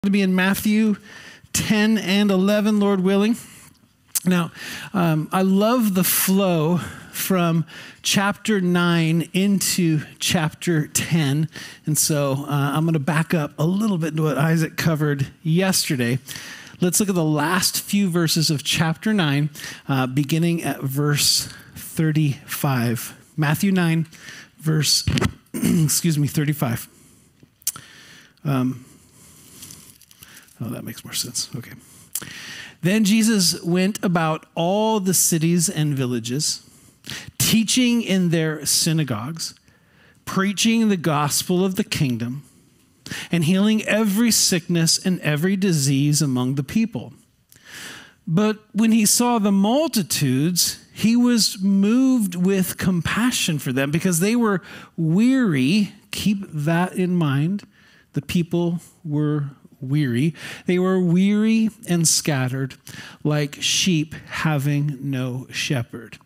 To be in Matthew 10 and 11, Lord willing. Now, I love the flow from chapter 9 into chapter 10. And so I'm going to back up a little bit to what Isaac covered yesterday. Let's look at the last few verses of chapter 9, beginning at verse 35. Matthew 9, verse, 35. Oh, that makes more sense. Okay. Then Jesus went about all the cities and villages, teaching in their synagogues, preaching the gospel of the kingdom, and healing every sickness and every disease among the people. But when he saw the multitudes, he was moved with compassion for them because they were weary. Keep that in mind. The people were weary. They were weary and scattered like sheep having no shepherd.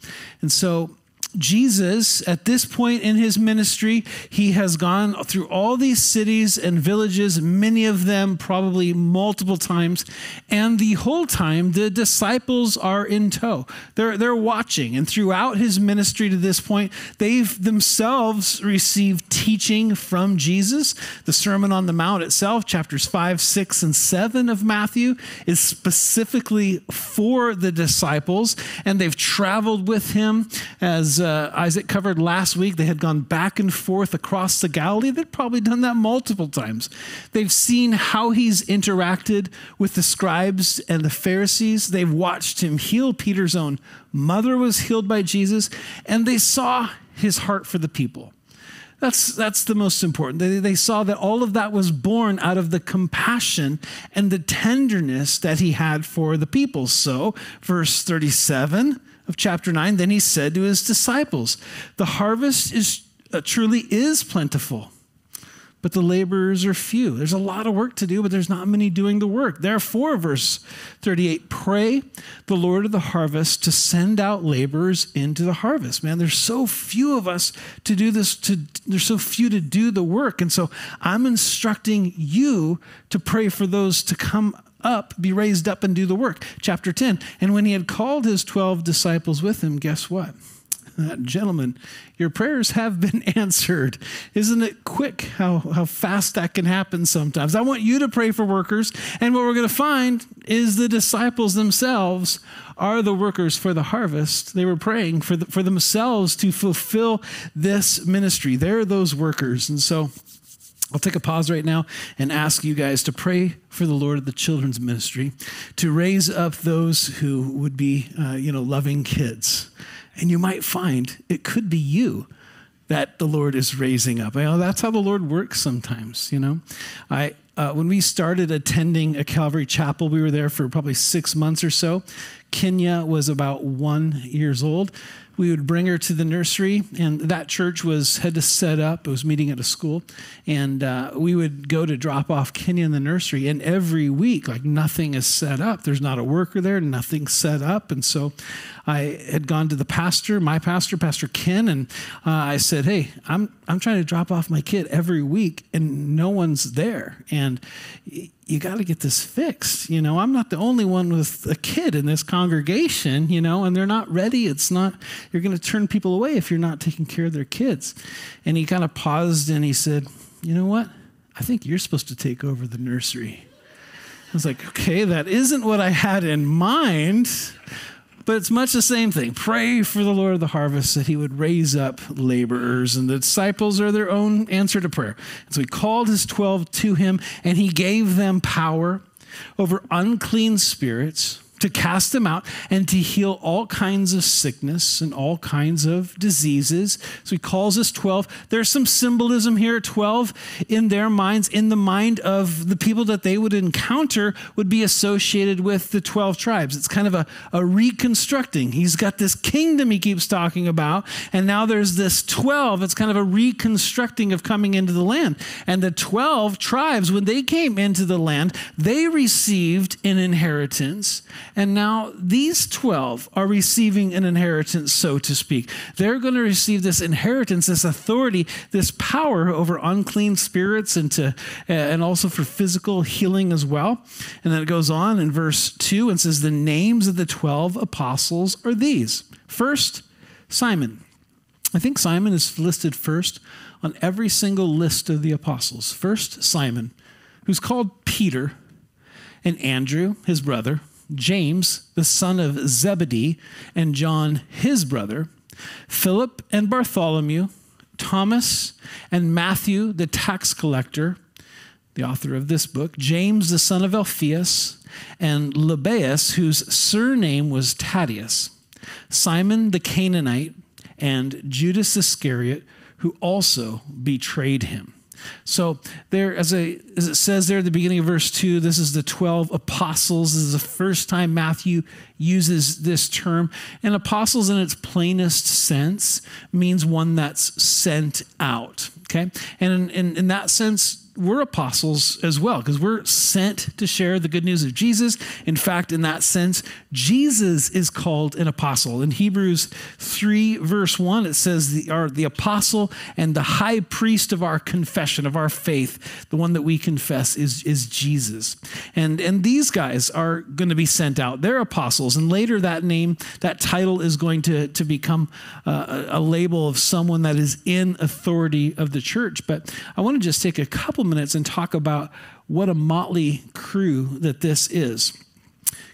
And so Jesus, at this point in his ministry, he has gone through all these cities and villages, many of them probably multiple times. And the whole time, the disciples are in tow. They're watching. And throughout his ministry to this point, they've themselves received teaching from Jesus. The Sermon on the Mount itself, chapters 5, 6, and 7 of Matthew, is specifically for the disciples. And they've traveled with him as Isaac covered last week. They had gone back and forth across the Galilee. They'd probably done that multiple times. They've seen how he's interacted with the scribes and the Pharisees. They've watched him heal. Peter's own mother was healed by Jesus, and they saw his heart for the people. That's the most important. They saw that all of that was born out of the compassion and the tenderness that he had for the people. So, verse 37 of chapter 9, then he said to his disciples, the harvest is truly is plentiful, but the laborers are few. There's a lot of work to do, but there's not many doing the work. Therefore, verse 38, pray the Lord of the harvest to send out laborers into the harvest. Man, there's so few of us to do this. There's so few to do the work. And so I'm instructing you to pray for those to come up, be raised up and do the work. Chapter 10, and when he had called his 12 disciples with him, guess what? Gentlemen, your prayers have been answered. Isn't it quick how fast that can happen sometimes? I want you to pray for workers, and what we're going to find is the disciples themselves are the workers for the harvest. They were praying for themselves to fulfill this ministry. They're those workers. And so I'll take a pause right now and ask you guys to pray for the Lord of the children's ministry, to raise up those who would be, loving kids. And you might find it could be you that the Lord is raising up. That's how the Lord works sometimes, When we started attending a Calvary chapel, we were there for probably 6 months or so. Kenya was about 1 year old. We would bring her to the nursery, and that church had to set up. It was meeting at a school, and we would go to drop off Kenya in the nursery, and every week, nothing is set up. There's not a worker there, nothing's set up, and so I had gone to the pastor, my pastor, Pastor Ken, and I said, hey, I'm trying to drop off my kid every week, and no one's there, and you got to get this fixed. I'm not the only one with a kid in this congregation, and they're not ready. You're going to turn people away if you're not taking care of their kids. And he kind of paused and he said, you know what? I think you're supposed to take over the nursery. I was like, okay, that isn't what I had in mind, but it's much the same thing. Pray for the Lord of the harvest that he would raise up laborers, and the disciples are their own answer to prayer. And so he called his 12 to him, and he gave them power over unclean spirits to cast them out and to heal all kinds of sickness and all kinds of diseases. So he calls us 12. There's some symbolism here. 12 in their minds, in the mind of the people that they would encounter, would be associated with the 12 tribes. It's kind of a reconstructing. He's got this kingdom he keeps talking about, and now there's this 12. It's kind of a reconstructing of coming into the land. And the 12 tribes, when they came into the land, they received an inheritance, And now these 12 are receiving an inheritance, so to speak. They're going to receive this inheritance, this authority, this power over unclean spirits and also for physical healing as well. And then it goes on in verse 2 and says, the names of the 12 apostles are these. First, Simon. I think Simon is listed first on every single list of the apostles. First, Simon, who's called Peter, and Andrew, his brother, James, the son of Zebedee, and John, his brother, Philip and Bartholomew, Thomas and Matthew, the tax collector, the author of this book, James, the son of Alphaeus, and Lebbaeus, whose surname was Thaddeus, Simon the Canaanite, and Judas Iscariot, who also betrayed him. So there, as it says there at the beginning of verse 2, this is the 12 apostles. This is the first time Matthew uses this term. And apostles in its plainest sense means one that's sent out, okay? And in that sense, we're apostles as well because we're sent to share the good news of Jesus. In fact, in that sense, Jesus is called an apostle. In Hebrews 3, verse 1, it says the apostle and the high priest of our confession, of our faith, the one that we confess is Jesus. And these guys are going to be sent out. They're apostles. And later that title is going to become a label of someone that is in authority of the church. But I want to just take a couple minutes and talk about what a motley crew that this is.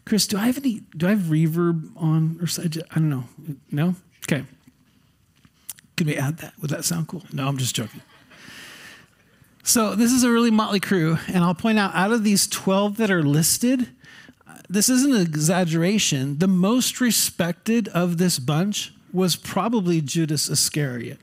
Chris, do I have reverb on? Or I don't know. No? Okay. Could we add that? Would that sound cool? No, I'm just joking. So this is a really motley crew, and I'll point out of these 12 that are listed, this isn't an exaggeration. The most respected of this bunch was probably Judas Iscariot.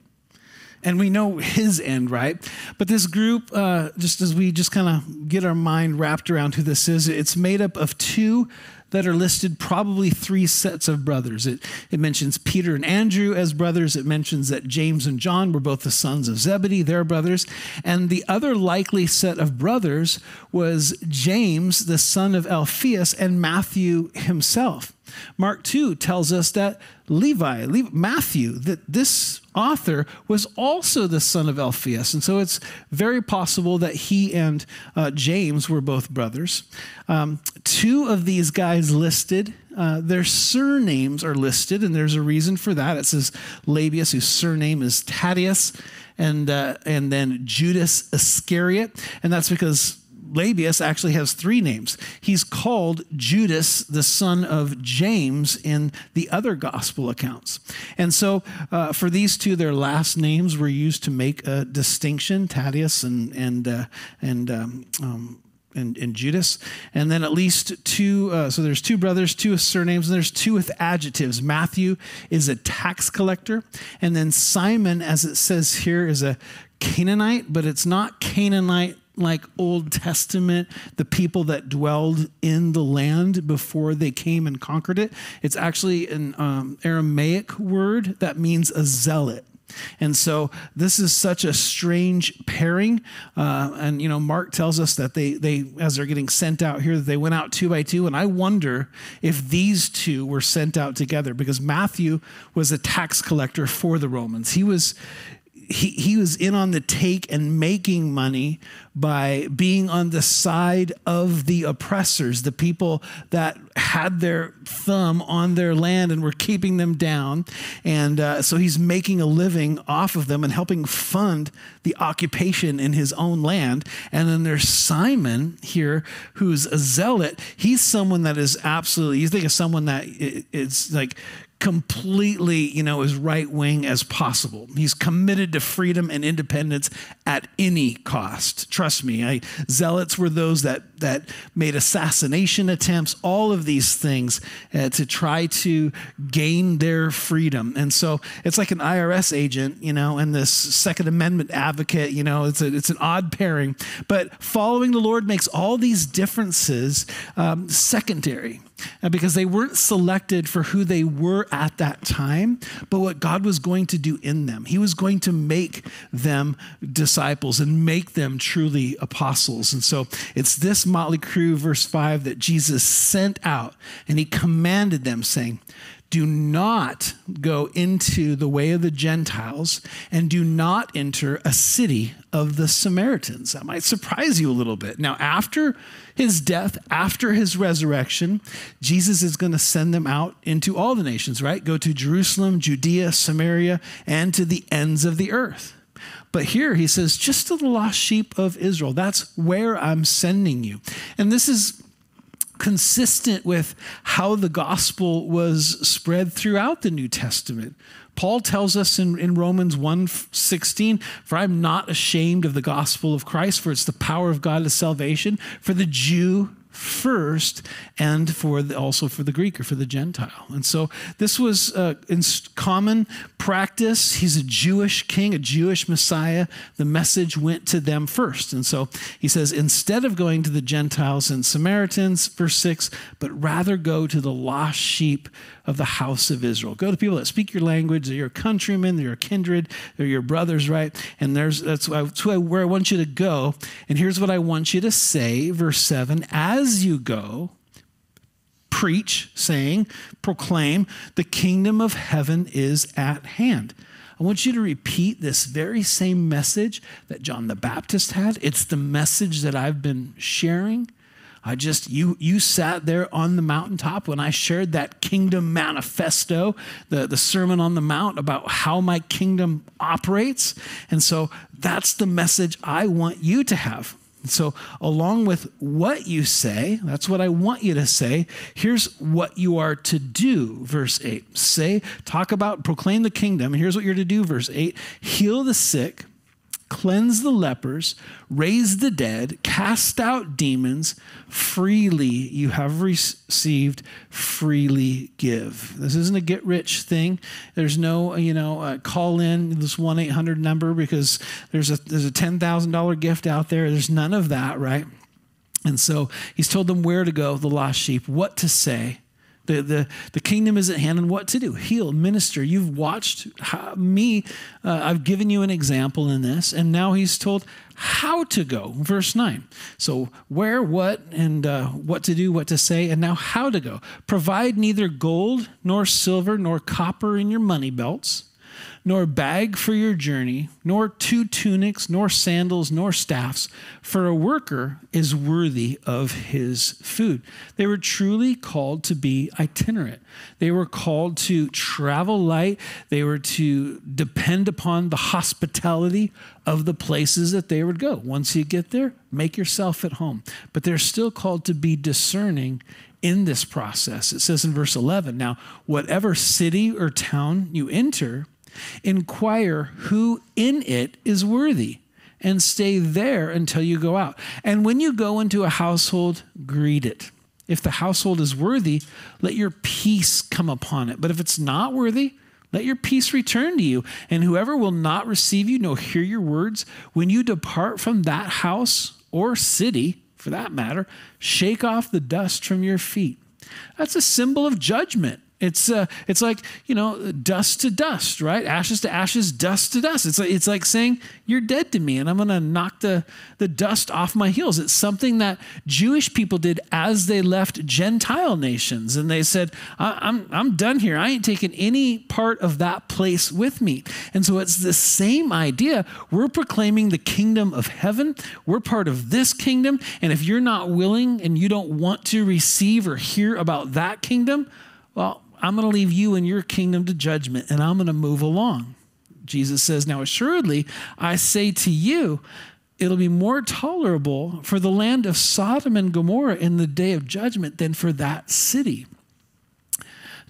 And we know his end, right? But this group, just as we just kind of get our mind wrapped around who this is, it's made up of two that are listed, probably three sets of brothers. It mentions Peter and Andrew as brothers. It mentions that James and John were both the sons of Zebedee, their brothers. And the other likely set of brothers was James, the son of Alphaeus, and Matthew himself. Mark 2 tells us that Matthew, that this author was also the son of Alphaeus. And so it's very possible that he and James were both brothers. Two of these guys listed, their surnames are listed, and there's a reason for that. It says Lebbaeus, whose surname is Thaddeus, and then Judas Iscariot. And that's because Lebbaeus actually has three names. He's called Judas, the son of James, in the other gospel accounts. And so for these two, their last names were used to make a distinction, Thaddeus and Judas. And then at least two, so there's two brothers, two with surnames, and there's two with adjectives. Matthew is a tax collector. And then Simon, as it says here, is a Canaanite, but it's not Canaanite like Old Testament, the people that dwelled in the land before they came and conquered it. It's actually an Aramaic word that means a zealot. And so this is such a strange pairing. And, Mark tells us that they, as they're getting sent out here, that they went out 2 by 2. And I wonder if these two were sent out together, because Matthew was a tax collector for the Romans. He was in on the take and making money by being on the side of the oppressors, the people that had their thumb on their land and were keeping them down. And so he's making a living off of them and helping fund the occupation in his own land. And then there's Simon here, who's a zealot. He's someone that is absolutely, you think of someone that it's like completely, as right wing as possible. He's committed to freedom and independence at any cost. Trust me, zealots were those that made assassination attempts, all of these things to try to gain their freedom. And so it's like an IRS agent, and this Second Amendment advocate, it's an odd pairing. But following the Lord makes all these differences secondary. because they weren't selected for who they were at that time, but what God was going to do in them. He was going to make them disciples and make them truly apostles. And so it's this motley crew, verse 5, that Jesus sent out, and he commanded them, saying, do not go into the way of the Gentiles, and do not enter a city of the Samaritans. That might surprise you a little bit. Now, after his death, after his resurrection, Jesus is going to send them out into all the nations, right? Go to Jerusalem, Judea, Samaria, and to the ends of the earth. But here he says, just to the lost sheep of Israel. That's where I'm sending you. And this is consistent with how the gospel was spread throughout the New Testament. Paul tells us in Romans 1:16, for I'm not ashamed of the gospel of Christ, for it's the power of God to salvation for the Jew first, and also for the Greek or for the Gentile. And so this was in common practice. He's a Jewish king, a Jewish Messiah. The message went to them first. And so he says, instead of going to the Gentiles and Samaritans, verse 6, but rather go to the lost sheep of the house of Israel. Go to people that speak your language. They're your countrymen, they're your kindred, they're your brothers, right? And that's where I want you to go. And here's what I want you to say, verse 7, as you go, preach, saying, proclaim, the kingdom of heaven is at hand. I want you to repeat this very same message that John the Baptist had. It's the message that I've been sharing. You sat there on the mountaintop when I shared that kingdom manifesto, the Sermon on the Mount about how my kingdom operates. And so that's the message I want you to have. And so along with what you say, that's what I want you to say. Here's what you are to do, verse 8. Proclaim the kingdom. And here's what you're to do, verse 8. Heal the sick, cleanse the lepers, raise the dead, cast out demons. Freely you have received, freely give. This isn't a get rich thing. There's no, call in this 1-800 number because there's a $10,000 gift out there. There's none of that, right? And so he's told them where to go, the lost sheep, what to say. The kingdom is at hand, and what to do. Heal, minister. You've watched me. I've given you an example in this, and now he's told how to go. Verse 9. So where, what, and what to do, what to say, and now how to go. Provide neither gold, nor silver, nor copper in your money belts, nor bag for your journey, nor 2 tunics, nor sandals, nor staffs, for a worker is worthy of his food. They were truly called to be itinerant. They were called to travel light. They were to depend upon the hospitality of the places that they would go. Once you get there, make yourself at home. But they're still called to be discerning in this process. It says in verse 11, now, whatever city or town you enter, inquire who in it is worthy, and stay there until you go out. And when you go into a household, greet it. If the household is worthy, let your peace come upon it. But if it's not worthy, let your peace return to you. And whoever will not receive you, nor hear your words, when you depart from that house or city, for that matter, shake off the dust from your feet. That's a symbol of judgment. It's like, dust to dust, right? Ashes to ashes, dust to dust. It's like saying, you're dead to me, and I'm going to knock the dust off my heels. It's something that Jewish people did as they left Gentile nations. And they said, I'm done here. I ain't taking any part of that place with me. And so it's the same idea. We're proclaiming the kingdom of heaven. We're part of this kingdom. And if you're not willing and you don't want to receive or hear about that kingdom, well, I'm going to leave you and your kingdom to judgment, and I'm going to move along. Jesus says, now assuredly, I say to you, it'll be more tolerable for the land of Sodom and Gomorrah in the day of judgment than for that city.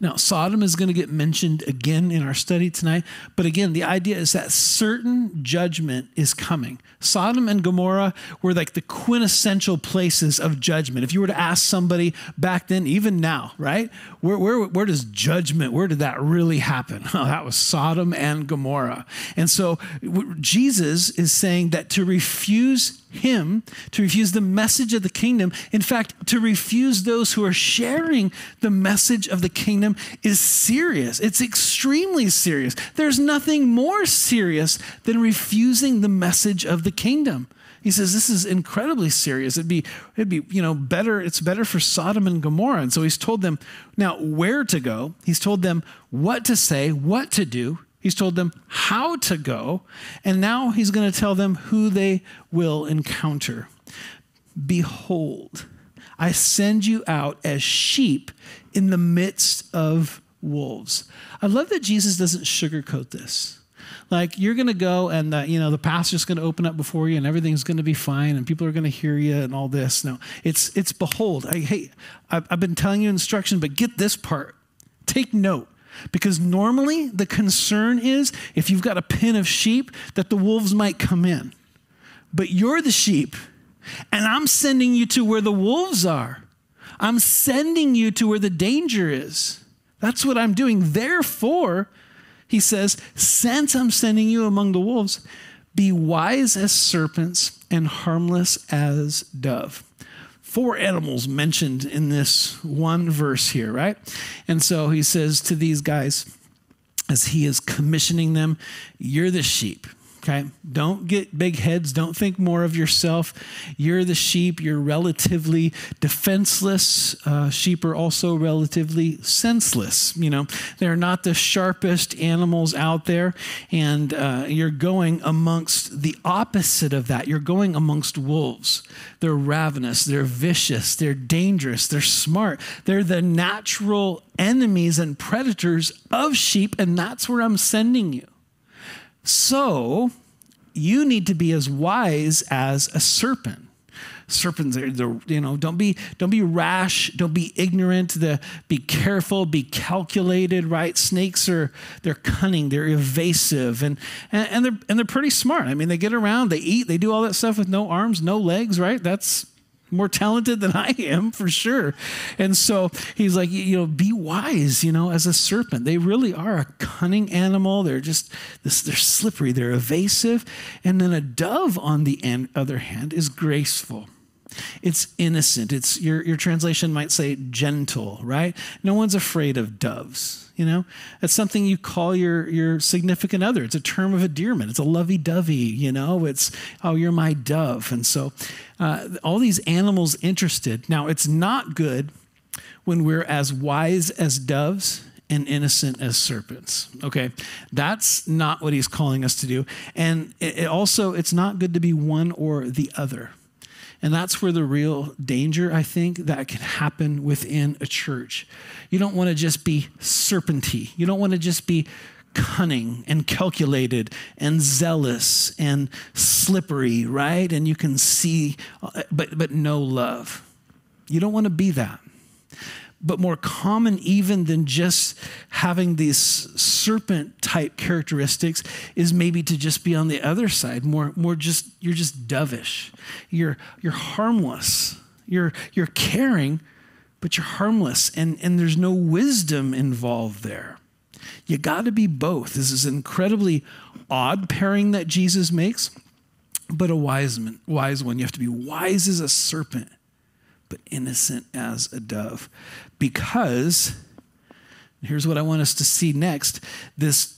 Now, Sodom is going to get mentioned again in our study tonight. But again, the idea is that certain judgment is coming. Sodom and Gomorrah were like the quintessential places of judgment. If you were to ask somebody back then, even now, right? Where does judgment, where did that really happen? Oh, that was Sodom and Gomorrah. And so Jesus is saying that to refuse him, to refuse the message of the kingdom. In fact, to refuse those who are sharing the message of the kingdom is serious. It's extremely serious. There's nothing more serious than refusing the message of the kingdom. He says this is incredibly serious. It'd be better. It's better for Sodom and Gomorrah. And so he's told them now where to go. He's told them what to say, what to do. He's told them how to go, and now he's going to tell them who they will encounter. Behold, I send you out as sheep in the midst of wolves. I love that Jesus doesn't sugarcoat this. Like, you're going to go and, the pastor's going to open up before you and everything's going to be fine and people are going to hear you and all this. No, it's behold. I've been telling you instruction, but get this part. Take note. Because normally the concern is if you've got a pen of sheep that the wolves might come in. But you're the sheep and I'm sending you to where the wolves are. I'm sending you to where the danger is. That's what I'm doing. Therefore, he says, since I'm sending you among the wolves, be wise as serpents and harmless as dove. 4 animals mentioned in this one verse here, right? And so he says to these guys, as he is commissioning them, you're the sheep, okay? Don't get big heads. Don't think more of yourself. You're the sheep. You're relatively defenseless. Sheep are also relatively senseless. They're not the sharpest animals out there. And you're going amongst the opposite of that. You're going amongst wolves. They're ravenous. They're vicious. They're dangerous. They're smart. They're the natural enemies and predators of sheep. And that's where I'm sending you. So you need to be as wise as a serpent. Serpents are, don't be rash, don't be ignorant, be careful, be calculated, right? Snakes they're cunning, they're evasive, and they're pretty smart. I mean, they get around, they eat, they do all that stuff with no arms, no legs, right? That's more talented than I am, for sure. And so he's like, be wise, as a serpent. They really are a cunning animal. They're slippery, they're evasive. And then a dove, on the other hand, is graceful. It's innocent. It's your translation might say gentle, right? No one's afraid of doves. It's something you call your significant other. It's a term of endearment. It's a lovey-dovey, it's, oh, you're my dove. And so all these animals interested. Now, it's not good when we're as wise as doves and innocent as serpents. Okay, that's not what he's calling us to do. And it's not good to be one or the other. And that's where the real danger, I think, that can happen within a church. You don't want to just be serpenty. You don't want to just be cunning and calculated and zealous and slippery, right? And you can see, but no love. You don't want to be that. But more common even than just having these serpent-type characteristics is maybe to just be on the other side, more just, you're just dovish. You're harmless. You're caring, but you're harmless, and there's no wisdom involved there. You got to be both. This is an incredibly odd pairing that Jesus makes, but a wise one. You have to be wise as a serpent, but innocent as a dove. Because, here's what I want us to see next. There's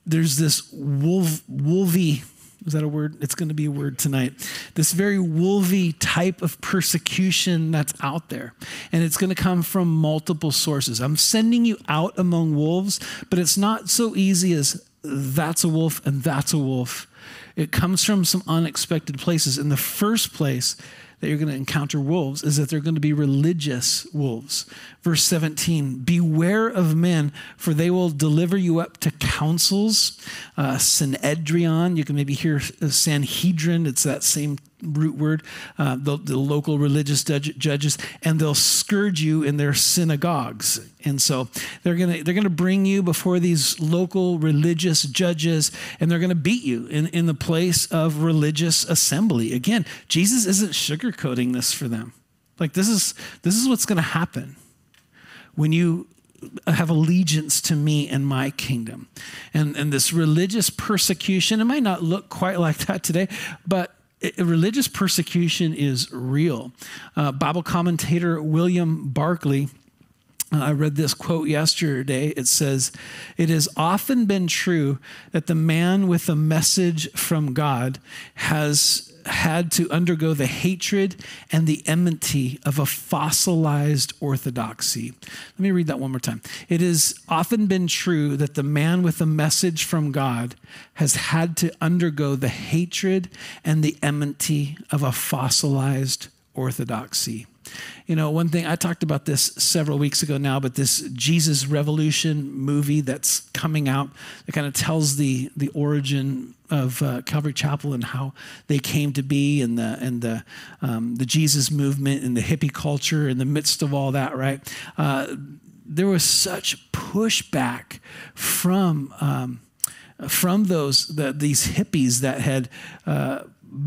this wolvy, is that a word? It's going to be a word tonight. This very wolvy type of persecution that's out there. And it's going to come from multiple sources. I'm sending you out among wolves, but it's not so easy as that's a wolf and that's a wolf. It comes from some unexpected places. In the first place that you're going to encounter wolves is that they're going to be religious wolves. Verse 17, beware of men, for they will deliver you up to councils. Sanhedrion, you can maybe hear Sanhedrin, it's that same root word, the local religious judges, and they'll scourge you in their synagogues. And so they're gonna bring you before these local religious judges, and they're gonna beat you in the place of religious assembly. Again, Jesus isn't sugarcoating this for them. Like this is what's gonna happen when you have allegiance to me and my kingdom. And this religious persecution, it might not look quite like that today, but religious persecution is real. Bible commentator William Barclay, I read this quote yesterday. It says, "It has often been true that the man with a message from God has had to undergo the hatred and the enmity of a fossilized orthodoxy." Let me read that one more time. "It has often been true that the man with a message from God has had to undergo the hatred and the enmity of a fossilized orthodoxy." You know, one thing, I talked about this several weeks ago now, but this Jesus Revolution movie that's coming out, that kind of tells the origin of Calvary Chapel and how they came to be, and the Jesus movement and the hippie culture in the midst of all that, right? There was such pushback from these hippies that had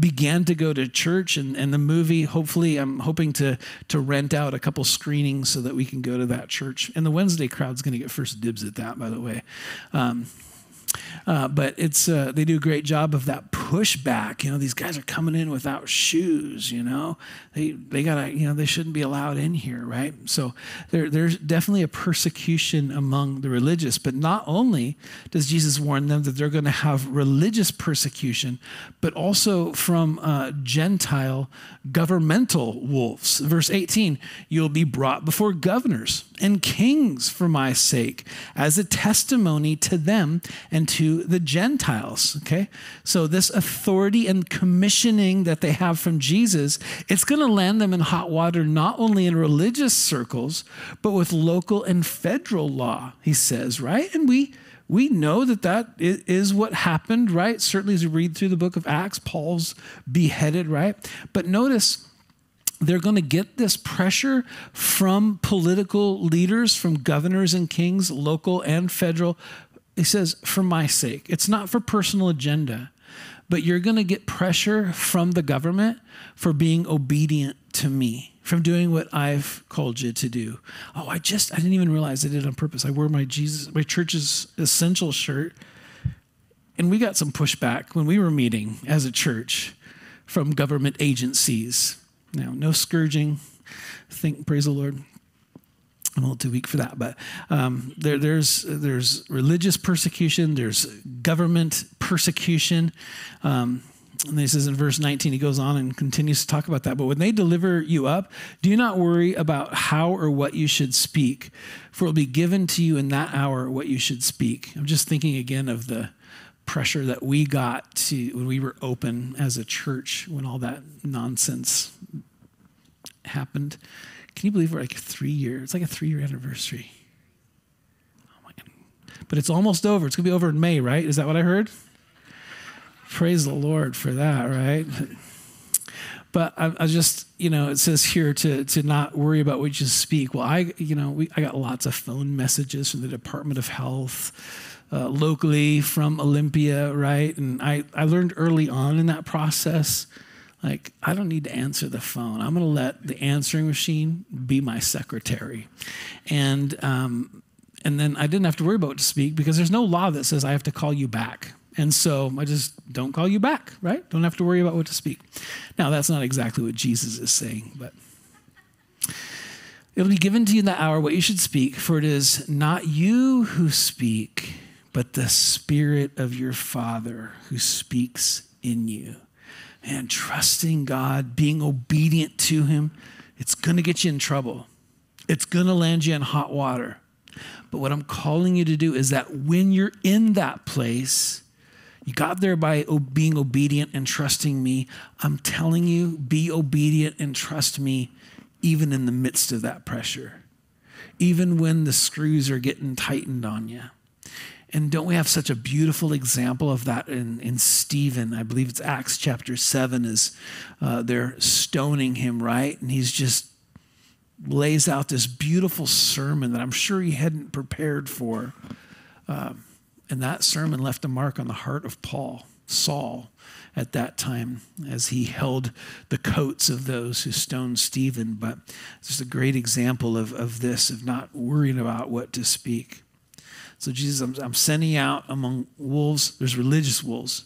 began to go to church, and the movie, hopefully, I'm hoping to rent out a couple screenings so that we can go to that church. And the Wednesday crowd's going to get first dibs at that, by the way. But it's they do a great job of that pushback. You know, these guys are coming in without shoes. You know, they gotta, you know, they shouldn't be allowed in here, right? So there's definitely a persecution among the religious. But not only does Jesus warn them that they're going to have religious persecution, but also from Gentile governmental wolves. Verse 18: "You'll be brought before governors and kings for my sake, as a testimony to them and to the Gentiles." Okay, so this authority and commissioning that they have from Jesus, it's going to land them in hot water, not only in religious circles, but with local and federal law, he says, right? And we know that is what happened, right? Certainly as we read through the book of Acts, Paul's beheaded, right? But notice, they're going to get this pressure from political leaders, from governors and kings, local and federal. He says, for my sake. It's not for personal agenda, but you're going to get pressure from the government for being obedient to me, from doing what I've called you to do. Oh, I didn't even realize I did it on purpose. I wore my church's essential shirt, and we got some pushback when we were meeting as a church from government agencies. Now, no scourging. Praise the Lord. I'm a little too weak for that, but there's religious persecution, there's government persecution. And he says in verse 19, he goes on and continues to talk about that. "But when they deliver you up, do not worry about how or what you should speak, for it will be given to you in that hour what you should speak." I'm just thinking again of the pressure that we got when we were open as a church, when all that nonsense happened. Can you believe we're like 3 years? It's like a 3-year anniversary. Oh my God. But it's almost over. It's going to be over in May, right? Is that what I heard? Praise the Lord for that, right? But I just, you know, it says here to not worry about what you speak. Well, I got lots of phone messages from the Department of Health, locally from Olympia, right? And I learned early on in that process, like, I don't need to answer the phone. I'm going to let the answering machine be my secretary. And then I didn't have to worry about what to speak, because there's no law that says I have to call you back. And so I just don't call you back, right? Don't have to worry about what to speak. Now, that's not exactly what Jesus is saying, but it'll be given to you in the hour what you should speak, for it is not you who speak, but the Spirit of your Father who speaks in you. And trusting God, being obedient to him, it's going to get you in trouble. It's going to land you in hot water. But what I'm calling you to do is that when you're in that place, you got there by being obedient and trusting me. I'm telling you, be obedient and trust me even in the midst of that pressure, even when the screws are getting tightened on you. And don't we have such a beautiful example of that in Stephen? I believe it's Acts chapter 7, is they're stoning him, right? And he's just lays out this beautiful sermon that I'm sure he hadn't prepared for. And that sermon left a mark on the heart of Saul, at that time, as he held the coats of those who stoned Stephen. But it's just a great example of this, of not worrying about what to speak. So Jesus, I'm sending you out among wolves. There's religious wolves.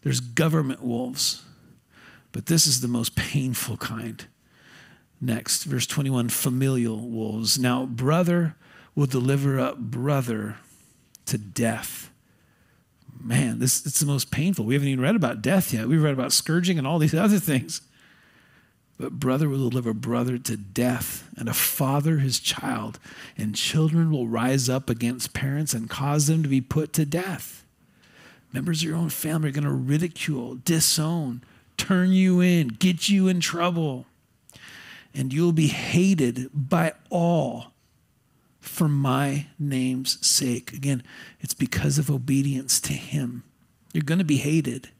There's government wolves. But this is the most painful kind. Next, verse 21, familial wolves. Now, brother will deliver up brother to death. Man, it's the most painful. We haven't even read about death yet. We've read about scourging and all these other things. But brother will deliver brother to death, and a father his child, and children will rise up against parents and cause them to be put to death. Members of your own family are going to ridicule, disown, turn you in, get you in trouble. And you'll be hated by all for my name's sake. Again, it's because of obedience to him. You're going to be hated,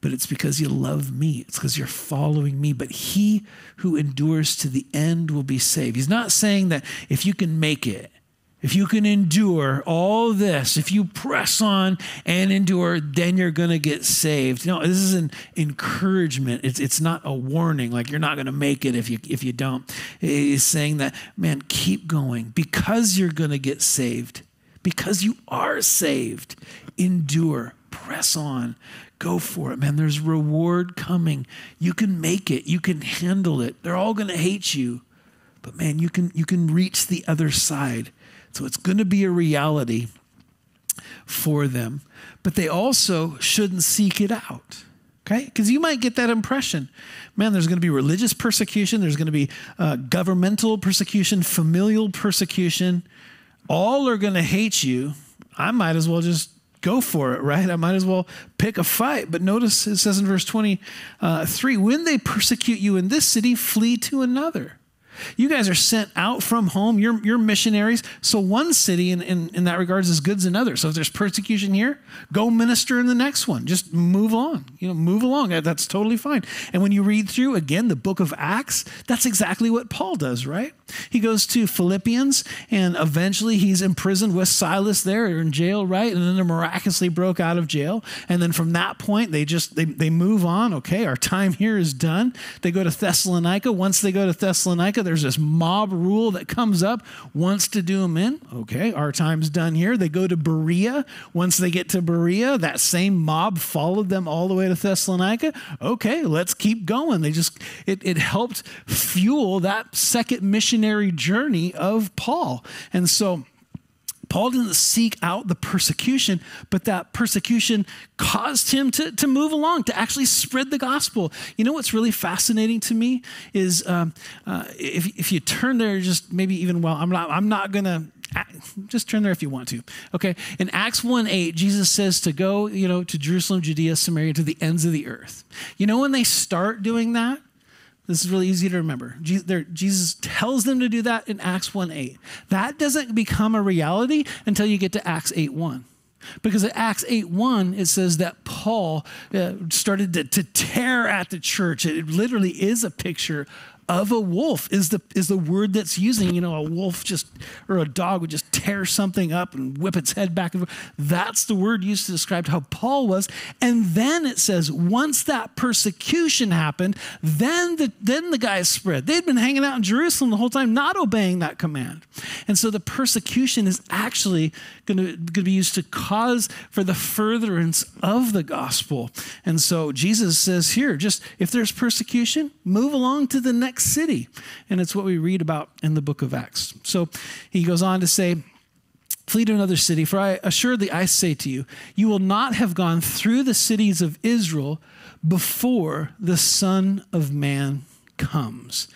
but it's because you love me. It's because you're following me. But he who endures to the end will be saved. He's not saying that if you can make it, if you can endure all this, if you press on and endure, then you're going to get saved. No, this is an encouragement. It's not a warning, like you're not going to make it if you don't. He's saying that, man, keep going because you're going to get saved, because you are saved. Endure, press on, go for it, man. There's reward coming. You can make it. You can handle it. They're all going to hate you, but man, you can reach the other side. So it's going to be a reality for them, but they also shouldn't seek it out, okay? Because you might get that impression. Man, there's going to be religious persecution. There's going to be governmental persecution, familial persecution. All are going to hate you. I might as well just go for it, right? I might as well pick a fight. But notice it says in verse 23, when they persecute you in this city, flee to another. You guys are sent out from home. You're missionaries. So one city in that regards is good as another. So if there's persecution here, go minister in the next one. Just move along. Move along. That's totally fine. And when you read through, again, the book of Acts, that's exactly what Paul does, right? He goes to Philippians, and eventually he's imprisoned with Silas there, or in jail, right? And then they're miraculously broke out of jail. And then from that point, they move on. Okay, our time here is done. They go to Thessalonica. Once they go to Thessalonica, there's this mob rule that comes up, wants to do them in. Okay, our time's done here. They go to Berea. Once they get to Berea, that same mob followed them all the way to Thessalonica. Okay, let's keep going. It helped fuel that second missionary journey of Paul. And so Paul didn't seek out the persecution, but that persecution caused him to move along, to actually spread the gospel. You know what's really fascinating to me is if you turn there, just maybe even I'm not going to, just turn there if you want to. Okay, in Acts 1:8, Jesus says to go, to Jerusalem, Judea, Samaria, to the ends of the earth. When they start doing that, this is really easy to remember. Jesus tells them to do that in Acts 1:8. That doesn't become a reality until you get to Acts 8:1. Because at Acts 8:1, it says that Paul started to tear at the church. It literally is a picture of a wolf is the word that's using. A wolf or a dog would just tear something up and whip its head back and forth. That's the word used to describe how Paul was. And then it says, once that persecution happened, then the guys spread. They'd been hanging out in Jerusalem the whole time, not obeying that command. And so the persecution is actually going to be used to cause for the furtherance of the gospel. And so Jesus says here, just if there's persecution, move along to the next city. And it's what we read about in the book of Acts. So he goes on to say, flee to another city, for assuredly I say to you, you will not have gone through the cities of Israel before the Son of Man comes.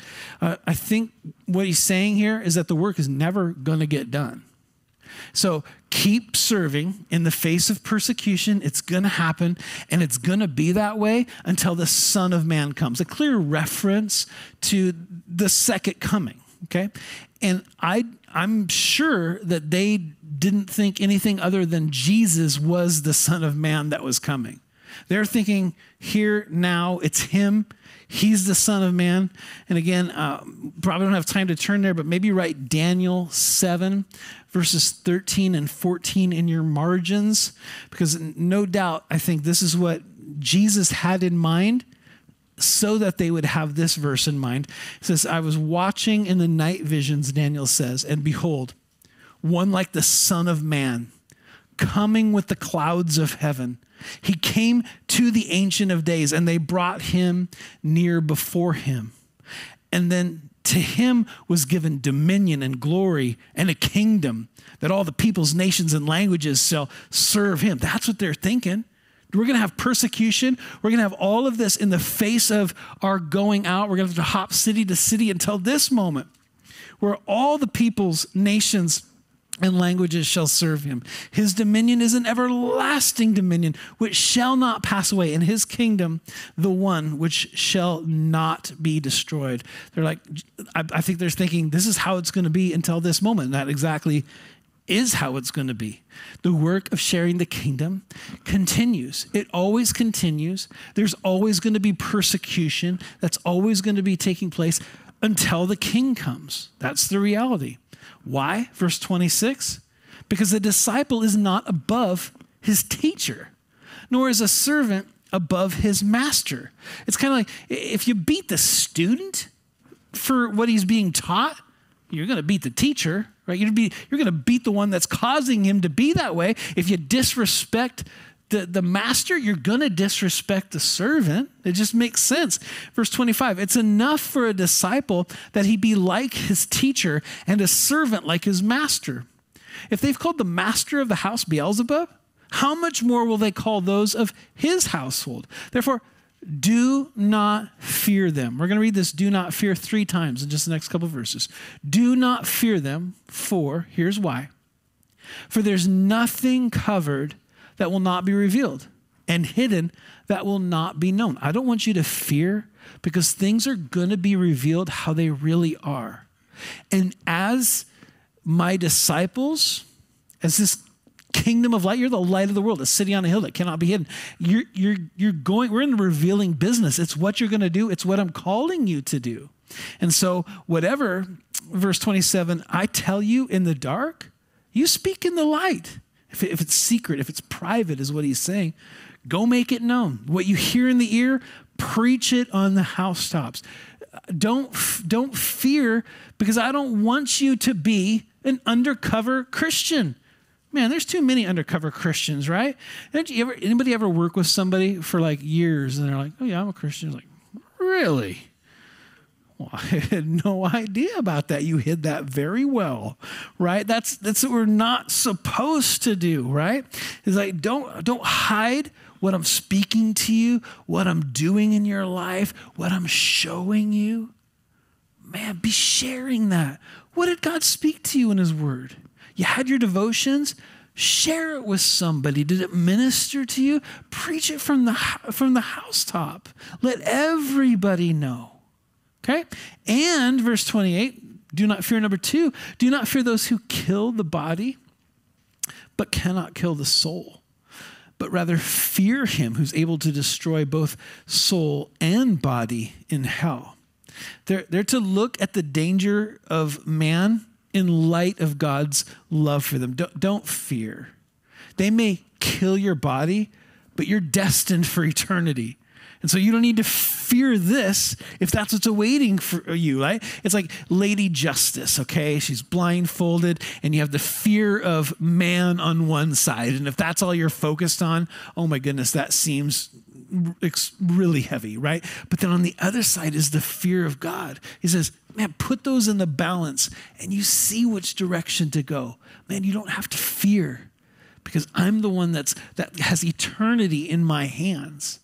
I think what he's saying here is that the work is never going to get done. So keep serving in the face of persecution. It's going to happen, and it's going to be that way until the Son of Man comes. A clear reference to the second coming, okay? And I'm sure that they didn't think anything other than Jesus was the Son of Man that was coming. They're thinking here, now, it's him. He's the Son of Man. And again, probably don't have time to turn there, but maybe write Daniel 7, verses 13 and 14 in your margins, because no doubt, I think this is what Jesus had in mind so that they would have this verse in mind. It says, I was watching in the night visions, Daniel says, and behold, one like the Son of Man coming with the clouds of heaven. He came to the Ancient of Days, and they brought him near before him. And then to him was given dominion and glory and a kingdom that all the peoples, nations, and languages shall serve him. That's what they're thinking. We're going to have persecution. We're going to have all of this in the face of our going out. We're going to have to hop city to city until this moment where all the peoples, nations, and languages shall serve him. His dominion is an everlasting dominion which shall not pass away, and his kingdom the one which shall not be destroyed. They're like, I think they're thinking this is how it's going to be until this moment. And that exactly is how it's going to be. The work of sharing the kingdom continues. It always continues. There's always going to be persecution. That's always going to be taking place until the king comes. That's the reality. Why? Verse 26, because a disciple is not above his teacher, nor is a servant above his master. It's kind of like if you beat the student for what he's being taught, you're going to beat the teacher, right? You're going to beat the one that's causing him to be that way. If you disrespect the master, you're going to disrespect the servant. It just makes sense. Verse 25, it's enough for a disciple that he be like his teacher and a servant like his master. If they've called the master of the house Beelzebub, how much more will they call those of his household? Therefore, do not fear them. We're going to read this do not fear 3 times in just the next couple of verses. Do not fear them, for, here's why. For there's nothing covered that will not be revealed, and hidden that will not be known. I don't want you to fear, because things are going to be revealed how they really are. And as my disciples, as this kingdom of light, you're the light of the world, a city on a hill that cannot be hidden. We're in the revealing business. It's what you're going to do. It's what I'm calling you to do. And so whatever, verse 27, I tell you in the dark, you speak in the light. If it's secret, if it's private, is what he's saying, go make it known. What you hear in the ear, preach it on the housetops. Don't fear, because I don't want you to be an undercover Christian. Man, there's too many undercover Christians, right? Anybody ever work with somebody for like years and they're like, oh yeah, I'm a Christian. Like, really? Well, I had no idea about that. You hid that very well, right? That's what we're not supposed to do, right? It's like, don't hide what I'm speaking to you, what I'm doing in your life, what I'm showing you. Man, be sharing that. What did God speak to you in his word? You had your devotions, share it with somebody. Did it minister to you? Preach it from the housetop. Let everybody know. Okay? And verse 28, do not fear, number 2, do not fear those who kill the body, but cannot kill the soul, but rather fear him who's able to destroy both soul and body in hell. They're to look at the danger of man in light of God's love for them. Don't fear. They may kill your body, but you're destined for eternity. And so you don't need to fear this if that's what's awaiting for you, right? It's like Lady Justice, okay? She's blindfolded, and you have the fear of man on one side. And if that's all you're focused on, oh my goodness, that seems really heavy, right? But then on the other side is the fear of God. He says, man, put those in the balance, and you see which direction to go. Man, you don't have to fear, because I'm the one that has eternity in my hands.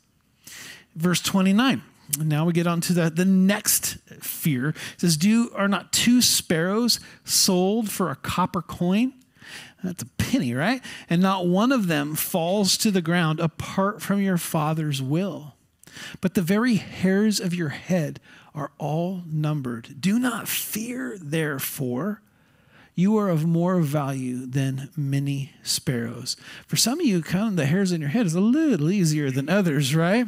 Verse 29, and now we get on to the next fear. It says, are not 2 sparrows sold for a copper coin? That's a penny, right? And not one of them falls to the ground apart from your Father's will. But the very hairs of your head are all numbered. Do not fear, therefore. You are of more value than many sparrows. For some of you, counting the hairs in your head is a little easier than others, right?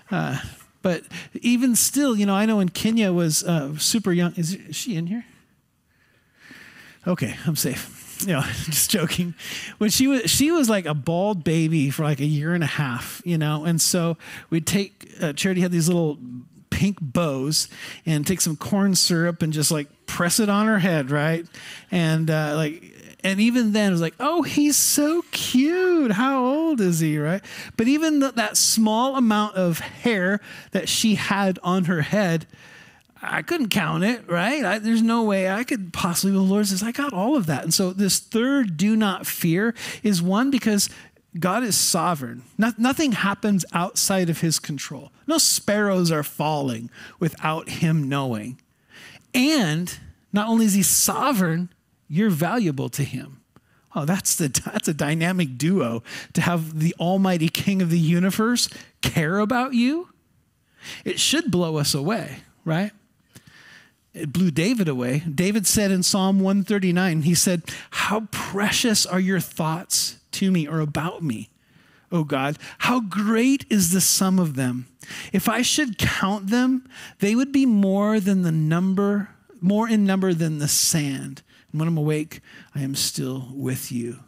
But even still, I know when Kenya was super young. Is she in here? Okay, I'm safe. Just joking. When she was like a bald baby for like a year and a half, and so we'd take, Charity had these little pink bows and take some corn syrup and just like press it on her head, right? And And even then, it was like, oh, he's so cute. How old is he, right? But even that small amount of hair that she had on her head, I couldn't count it, right? There's no way I could possibly. The Lord says, I got all of that. And so this third do not fear is one, because God is sovereign. Nothing happens outside of his control. No sparrows are falling without him knowing. And not only is he sovereign, you're valuable to him. Oh, that's a dynamic duo, to have the almighty King of the universe care about you. It should blow us away, right? It blew David away. David said in Psalm 139, he said, how precious are your thoughts to me, or about me, O God. How great is the sum of them. If I should count them, they would be more in number than the sand. And when I'm awake, I am still with you.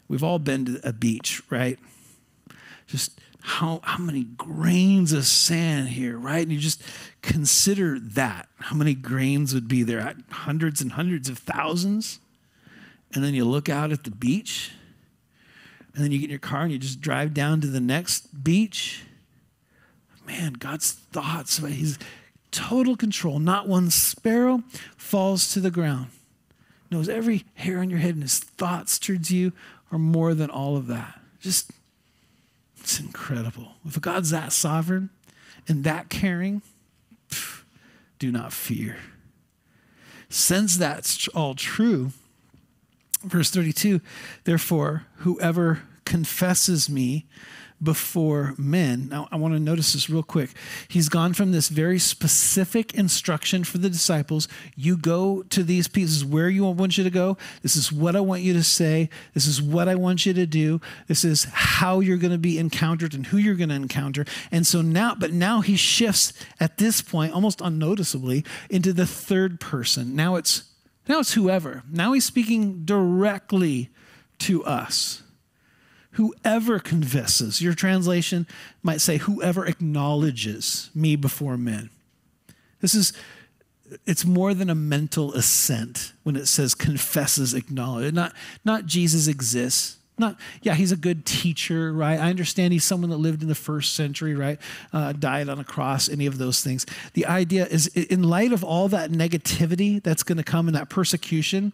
We've all been to a beach, right? Just how many grains of sand here, right? And you just consider that. How many grains would be there? Hundreds and hundreds of thousands. And then you look out at the beach, and then you get in your car and you just drive down to the next beach. Man, God's thoughts about his total control. Not one sparrow falls to the ground. Knows every hair on your head, and his thoughts towards you are more than all of that. Just, it's incredible. If God's that sovereign and that caring, do not fear. Since that's all true, verse 32, therefore, whoever confesses me before men. Now, I want to notice this real quick. He's gone from this very specific instruction for the disciples. You go to these pieces where I want you to go. This is what I want you to say. This is what I want you to do. This is how you're going to be encountered and who you're going to encounter. And so now he shifts at this point, almost unnoticeably, into the third person. Now it's whoever. Now he's speaking directly to us. Whoever confesses. Your translation might say, whoever acknowledges me before men. It's more than a mental assent when it says confesses, acknowledge. Not Jesus exists. He's a good teacher, right? I understand he's someone that lived in the first century, right? Died on a cross, any of those things. The idea is, in light of all that negativity that's going to come in that persecution,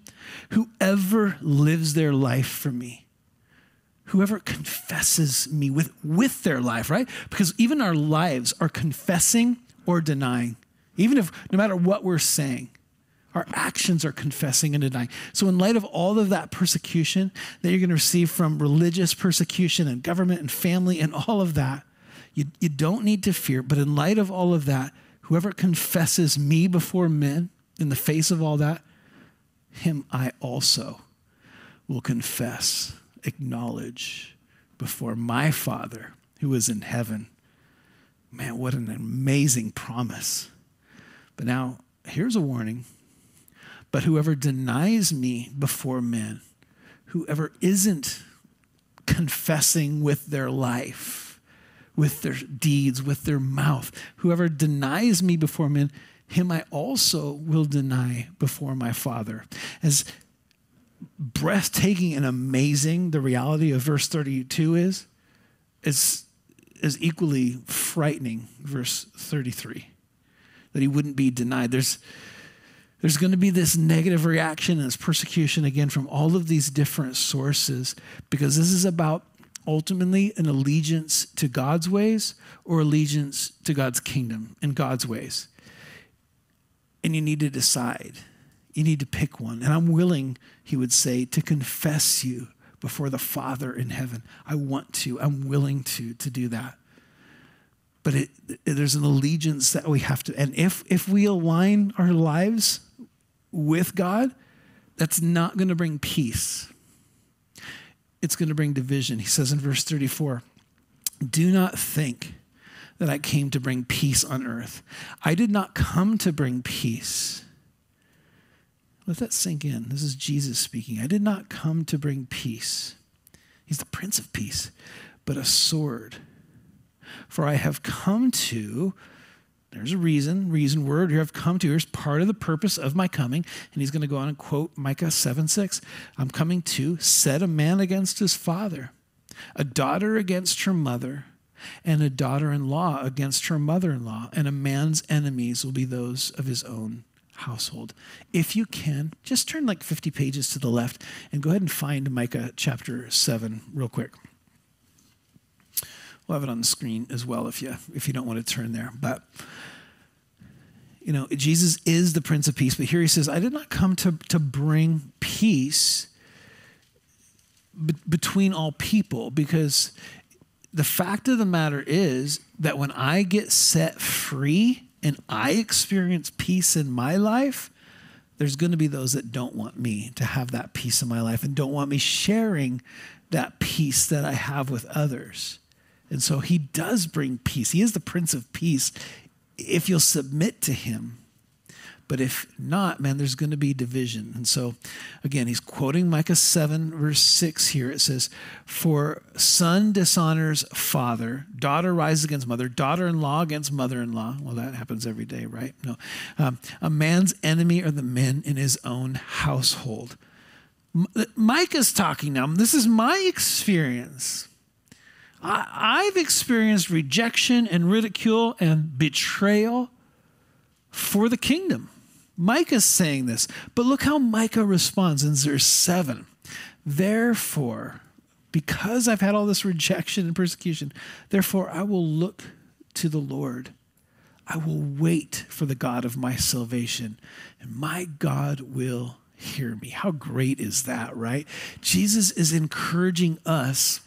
whoever lives their life for me, whoever confesses me with their life, right? Because even our lives are confessing or denying. Even if, no matter what we're saying, our actions are confessing and denying. So in light of all of that persecution that you're going to receive from religious persecution and government and family and all of that, you don't need to fear. But in light of all of that, whoever confesses me before men in the face of all that, him I also will confess, acknowledge before my Father who is in heaven. Man, what an amazing promise. But now, here's a warning. But whoever denies me before men, whoever isn't confessing with their life, with their deeds, with their mouth, whoever denies me before men, him I also will deny before my Father. As breathtaking and amazing the reality of verse 32 is equally frightening verse 33, that he wouldn't be denied. There's going to be this negative reaction and this persecution again from all of these different sources, because this is about ultimately an allegiance to God's ways or allegiance to God's kingdom and God's ways. And you need to decide. You need to pick one. And I'm willing, he would say, to confess you before the Father in heaven. I'm willing to do that. But there's an allegiance that we have to, and if we align our lives with God, that's not going to bring peace. It's going to bring division. He says in verse 34, do not think that I came to bring peace on earth. I did not come to bring peace. Let that sink in. This is Jesus speaking. I did not come to bring peace. He's the Prince of Peace, but a sword. For I have come to There's a reason word here I've come to. Here's part of the purpose of my coming. And he's going to go on and quote Micah 7:6. I'm coming to set a man against his father, a daughter against her mother, and a daughter-in-law against her mother-in-law. And a man's enemies will be those of his own household. If you can, just turn like 50 pages to the left and go ahead and find Micah chapter 7 real quick. We'll have it on the screen as well if you don't want to turn there. But, you know, Jesus is the Prince of Peace. But here he says, I did not come to bring peace between all people, because the fact of the matter is that when I get set free and I experience peace in my life, there's going to be those that don't want me to have that peace in my life and don't want me sharing that peace that I have with others. And so he does bring peace. He is the Prince of Peace if you'll submit to him. But if not, man, there's going to be division. And so, again, he's quoting Micah 7, verse 6 here. It says, for son dishonors father, daughter rises against mother, daughter-in-law against mother-in-law. Well, that happens every day, right? No. A man's enemy are the men in his own household. Micah's talking now. This is my experience. I've experienced rejection and ridicule and betrayal for the kingdom. Micah's saying this, but look how Micah responds in verse 7. Therefore, because I've had all this rejection and persecution, therefore I will look to the Lord. I will wait for the God of my salvation, and my God will hear me. How great is that, right? Jesus is encouraging us,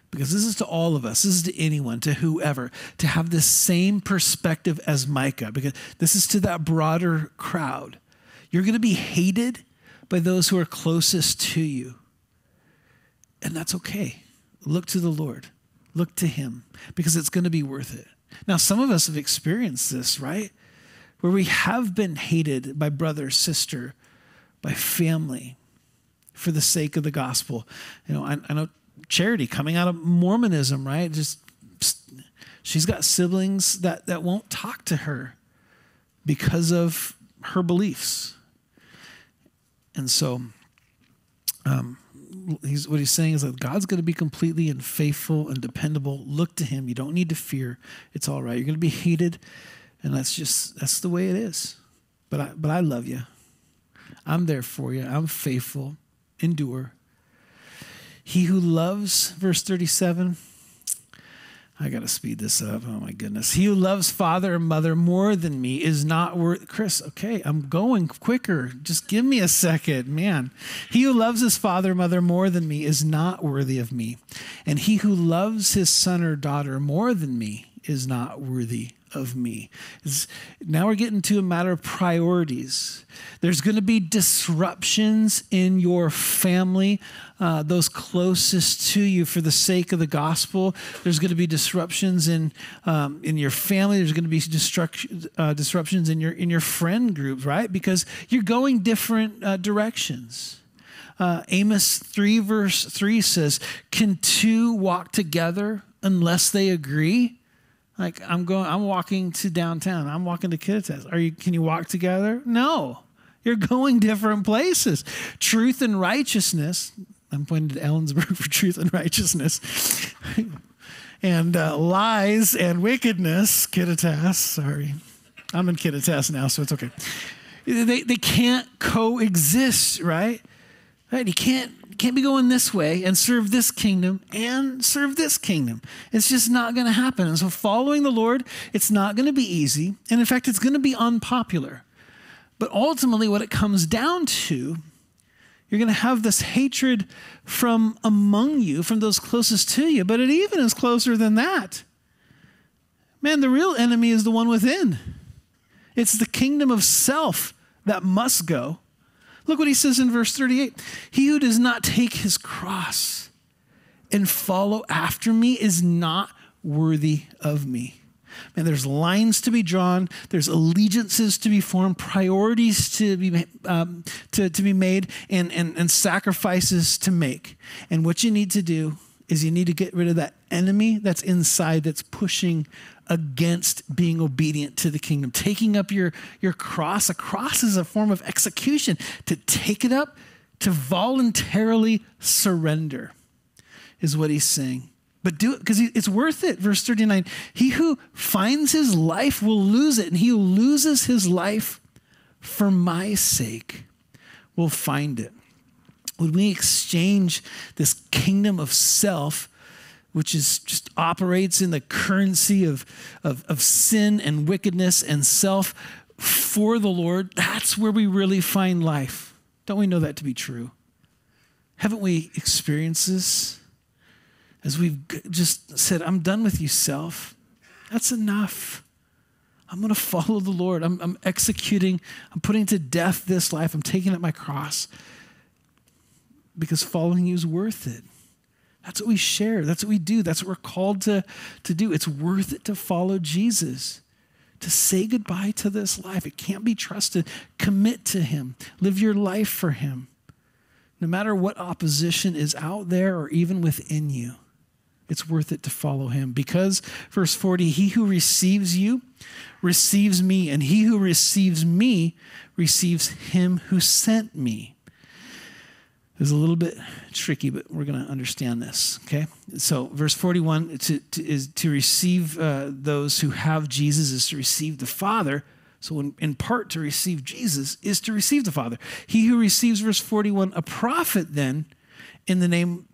because this is to all of us, this is to anyone, to whoever, to have this same perspective as Micah, because this is to that broader crowd. You're going to be hated by those who are closest to you. And that's okay. Look to the Lord. Look to him, because it's going to be worth it. Now, some of us have experienced this, right? Where we have been hated by brother, sister, by family for the sake of the gospel. You know, I know Charity coming out of Mormonism, right? Just she's got siblings that won't talk to her because of her beliefs. And so what he's saying is that God's going to be completely and faithful and dependable. Look to him. You don't need to fear. It's all right. You're going to be hated, and that's the way it is. But I love you. I'm there for you. I'm faithful. Endure. He who loves, verse 37, I got to speed this up. Oh, my goodness. He who loves father and mother more than me is not worth... Chris, okay, I'm going quicker. Just give me a second, man. He who loves his father and mother more than me is not worthy of me. And he who loves his son or daughter more than me is not worthy of me. Now we're getting to a matter of priorities. There's going to be disruptions in your family, those closest to you for the sake of the gospel. There's going to be disruptions in your family. There's going to be disruptions in your friend groups, right? Because you're going different directions. Amos 3 verse 3 says, can two walk together unless they agree? Like I'm walking to downtown. I'm walking to Kittitas. Can you walk together? No. You're going different places. Truth and righteousness. I'm pointing to Ellensburg for truth and righteousness. And lies and wickedness. Kittitas. Sorry. I'm in Kittitas now, so it's okay. They can't coexist, right? Right? You can't be going this way and serve this kingdom and serve this kingdom. It's just not going to happen. And so following the Lord, it's not going to be easy. And in fact, it's going to be unpopular. But ultimately what it comes down to, you're going to have this hatred from among you, from those closest to you. But it even is closer than that. Man, the real enemy is the one within. It's the kingdom of self that must go. Look what he says in verse 38. He who does not take his cross and follow after me is not worthy of me. Man, there's lines to be drawn. There's allegiances to be formed, priorities to be made, and sacrifices to make. And what you need to do is you need to get rid of that enemy that's inside that's pushing against being obedient to the kingdom. Taking up your cross. A cross is a form of execution. To take it up, to voluntarily surrender is what he's saying. But do it because it's worth it. Verse 39, he who finds his life will lose it, and he who loses his life for my sake will find it. Would we exchange this kingdom of self, which is just operates in the currency of sin and wickedness and self, for the Lord? That's where we really find life. Don't we know that to be true? Haven't we experienced this? As we've just said, I'm done with you, self. That's enough. I'm going to follow the Lord. I'm executing. I'm putting to death this life. I'm taking up my cross because following you is worth it. That's what we share. That's what we do. That's what we're called to do. It's worth it to follow Jesus, to say goodbye to this life. It can't be trusted. Commit to him. Live your life for him. No matter what opposition is out there or even within you, it's worth it to follow him. Because, verse 40, he who receives you receives me, and he who receives me receives him who sent me. It's a little bit tricky, but we're going to understand this, okay? So verse 41 is to receive those who have Jesus is to receive the Father. So in part to receive Jesus is to receive the Father. He who receives, verse 41, a prophet then in the name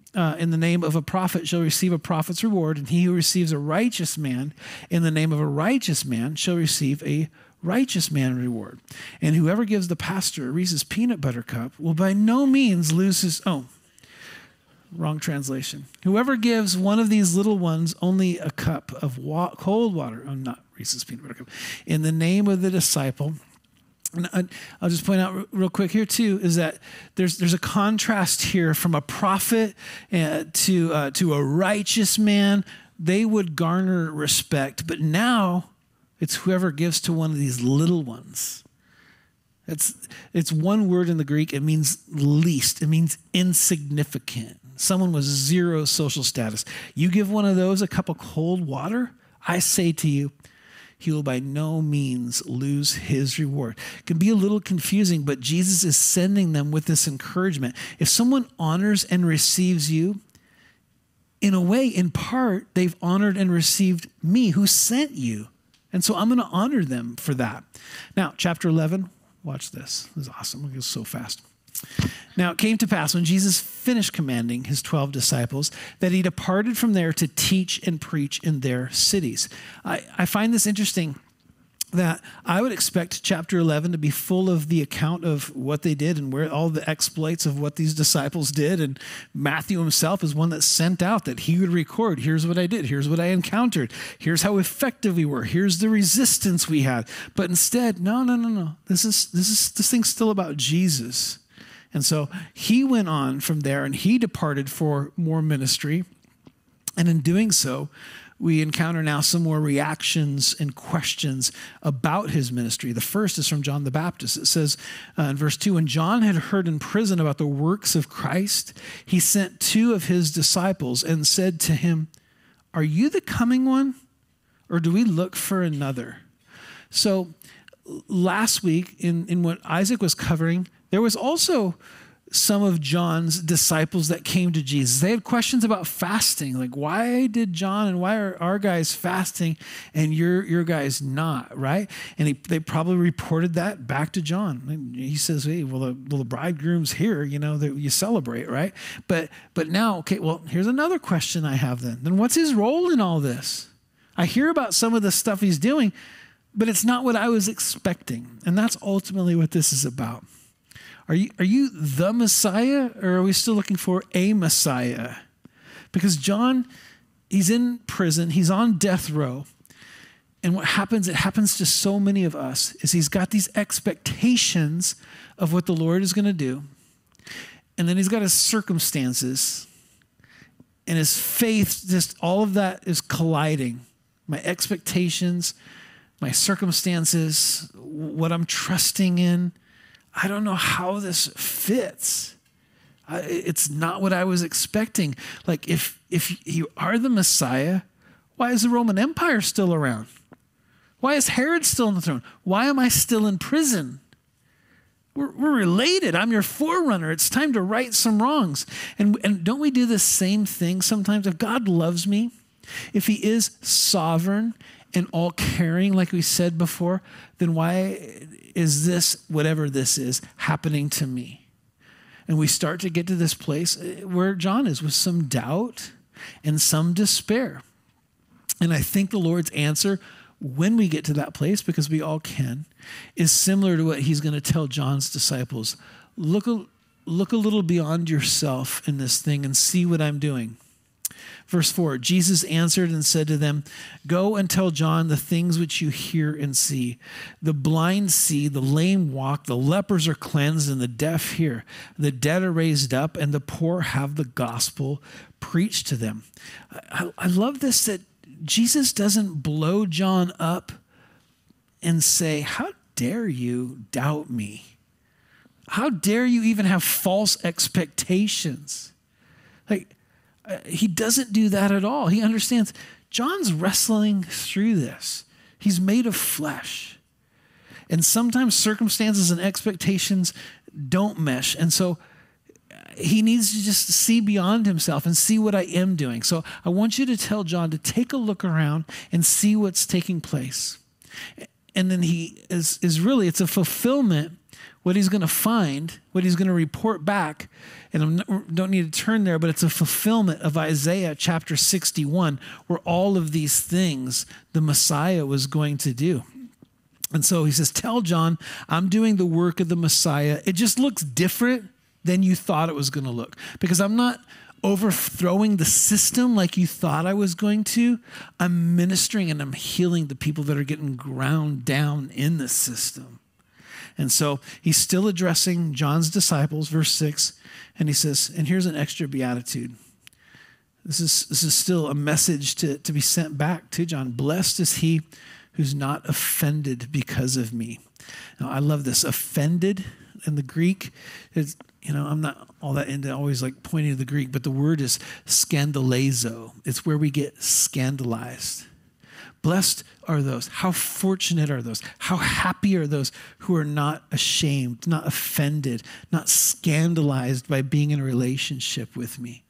of a prophet shall receive a prophet's reward, and he who receives a righteous man in the name of a righteous man shall receive a righteous man reward. And whoever gives the pastor a Reese's peanut butter cup will by no means lose his, wrong translation. Whoever gives one of these little ones only a cup of cold water, not Reese's peanut butter cup, in the name of the disciple. And I'll just point out real quick here too, is that there's a contrast here from a prophet to a righteous man. They would garner respect, but now it's whoever gives to one of these little ones. It's one word in the Greek. It means least. It means insignificant. Someone with zero social status. You give one of those a cup of cold water, I say to you, he will by no means lose his reward. It can be a little confusing, but Jesus is sending them with this encouragement. If someone honors and receives you, in a way, in part, they've honored and received me who sent you. And so I'm going to honor them for that. Now, chapter 11, watch this. This is awesome. It goes so fast. Now, it came to pass when Jesus finished commanding his 12 disciples that he departed from there to teach and preach in their cities. I find this interesting that I would expect chapter 11 to be full of the account of what they did and where all the exploits of what these disciples did. And Matthew himself is one that sent out that he would record, here's what I did, here's what I encountered, here's how effective we were, here's the resistance we had. But instead, no. This thing's still about Jesus. And so he went on from there and he departed for more ministry. And in doing so, we encounter now some more reactions and questions about his ministry. The first is from John the Baptist. It says in verse 2, when John had heard in prison about the works of Christ, he sent 2 of his disciples and said to him, are you the coming one, or do we look for another? So last week in what Isaac was covering, there was also some of John's disciples that came to Jesus. They had questions about fasting. Like, why did John and why are our guys fasting and your guys not, right? And they probably reported that back to John. And he says, hey, well, the bridegroom's here, you celebrate, right? But now, okay, well, here's another question I have then. Then what's his role in all this? I hear about some of the stuff he's doing, but it's not what I was expecting. And that's ultimately what this is about. Are you the Messiah, or are we still looking for a Messiah? Because John, he's in prison, he's on death row. And what happens, it happens to so many of us, is he's got these expectations of what the Lord is going to do. And then he's got his circumstances. And his faith, just all of that is colliding. My expectations, my circumstances, what I'm trusting in. I don't know how this fits. It's not what I was expecting. Like, if you are the Messiah, why is the Roman Empire still around? Why is Herod still on the throne? Why am I still in prison? We're related. I'm your forerunner. It's time to right some wrongs. And don't we do the same thing sometimes? If God loves me, if he is sovereign and all caring, like we said before, then why is this, whatever this is, happening to me? And we start to get to this place where John is, with some doubt and some despair. And I think the Lord's answer, when we get to that place, because we all can, is similar to what he's going to tell John's disciples. Look a little beyond yourself in this thing and see what I'm doing. Verse 4, Jesus answered and said to them, go and tell John the things which you hear and see. The blind see, the lame walk, the lepers are cleansed, and the deaf hear. The dead are raised up, and the poor have the gospel preached to them. I love this, that Jesus doesn't blow John up and say, how dare you doubt me? How dare you even have false expectations? Like, he doesn't do that at all. He understands John's wrestling through this. He's made of flesh. And sometimes circumstances and expectations don't mesh. And so he needs to just see beyond himself and see what I am doing. So I want you to tell John to take a look around and see what's taking place. And then he is really, it's a fulfillment, what he's going to find, what he's going to report back. And I don't need to turn there, but it's a fulfillment of Isaiah chapter 61, where all of these things the Messiah was going to do. And so he says, tell John, I'm doing the work of the Messiah. It just looks different than you thought it was going to look, because I'm not overthrowing the system like you thought I was going to. I'm ministering and I'm healing the people that are getting ground down in the system. And so he's still addressing John's disciples, verse 6, and he says, and here's an extra beatitude. This is still a message to be sent back to John. Blessed is he who's not offended because of me. Now, I love this. Offended in the Greek is, I'm not all that into always like pointing to the Greek, but the word is scandalizo. It's where we get scandalized. Blessed are those. How fortunate are those? How happy are those who are not ashamed, not offended, not scandalized by being in a relationship with me.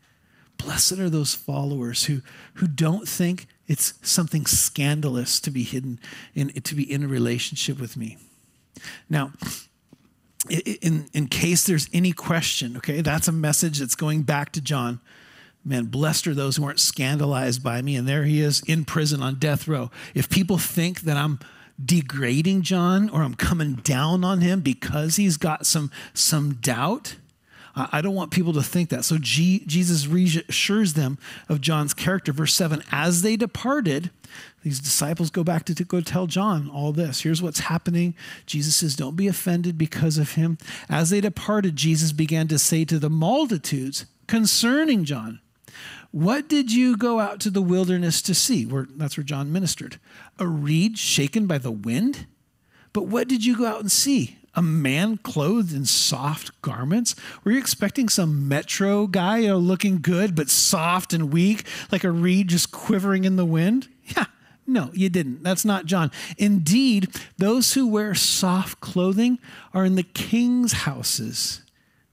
Blessed are those followers who don't think it's something scandalous to be hidden to be in a relationship with me. Now, in case there's any question, okay, that's a message that's going back to John. Man, blessed are those who aren't scandalized by me. And there he is in prison on death row. If people think that I'm degrading John or I'm coming down on him because he's got some doubt, I don't want people to think that. So Jesus reassures them of John's character. Verse 7, as they departed, these disciples go back to go tell John all this. Here's what's happening. Jesus says, don't be offended because of him. As they departed, Jesus began to say to the multitudes concerning John, what did you go out to the wilderness to see? That's where John ministered. A reed shaken by the wind? But what did you go out and see? A man clothed in soft garments? Were you expecting some metro guy, looking good but soft and weak, like a reed just quivering in the wind? Yeah, no, you didn't. That's not John. Indeed, those who wear soft clothing are in the king's houses.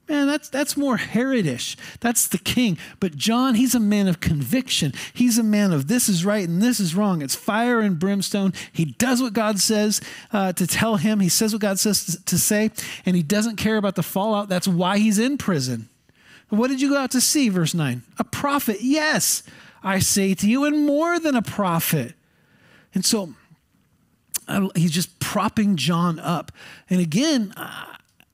Man, that's more Herodish. That's the king. But John, he's a man of conviction. He's a man of this is right and this is wrong. It's fire and brimstone. He does what God says to tell him. He says what God says to say, and he doesn't care about the fallout. That's why he's in prison. What did you go out to see? Verse 9. A prophet. Yes, I say to you, and more than a prophet. And so he's just propping John up. And again,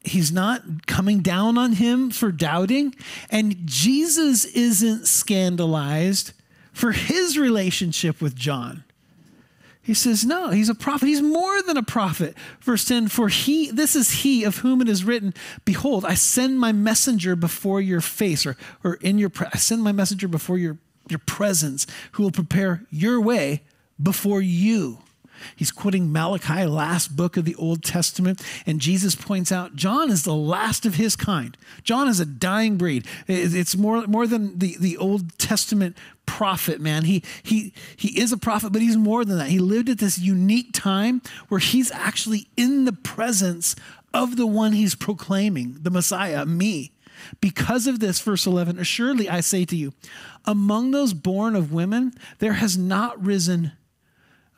he's not coming down on him for doubting. And Jesus isn't scandalized for his relationship with John. He says, no, he's a prophet. He's more than a prophet. Verse 10, for this is he of whom it is written, behold, I send my messenger before your face, or I send my messenger before your presence, who will prepare your way before you. He's quoting Malachi, last book of the Old Testament. And Jesus points out John is the last of his kind. John is a dying breed. It's more than the Old Testament prophet, man. He is a prophet, but he's more than that. He lived at this unique time where he's actually in the presence of the one he's proclaiming, the Messiah, me. Because of this, verse 11, assuredly I say to you, among those born of women, there has not risen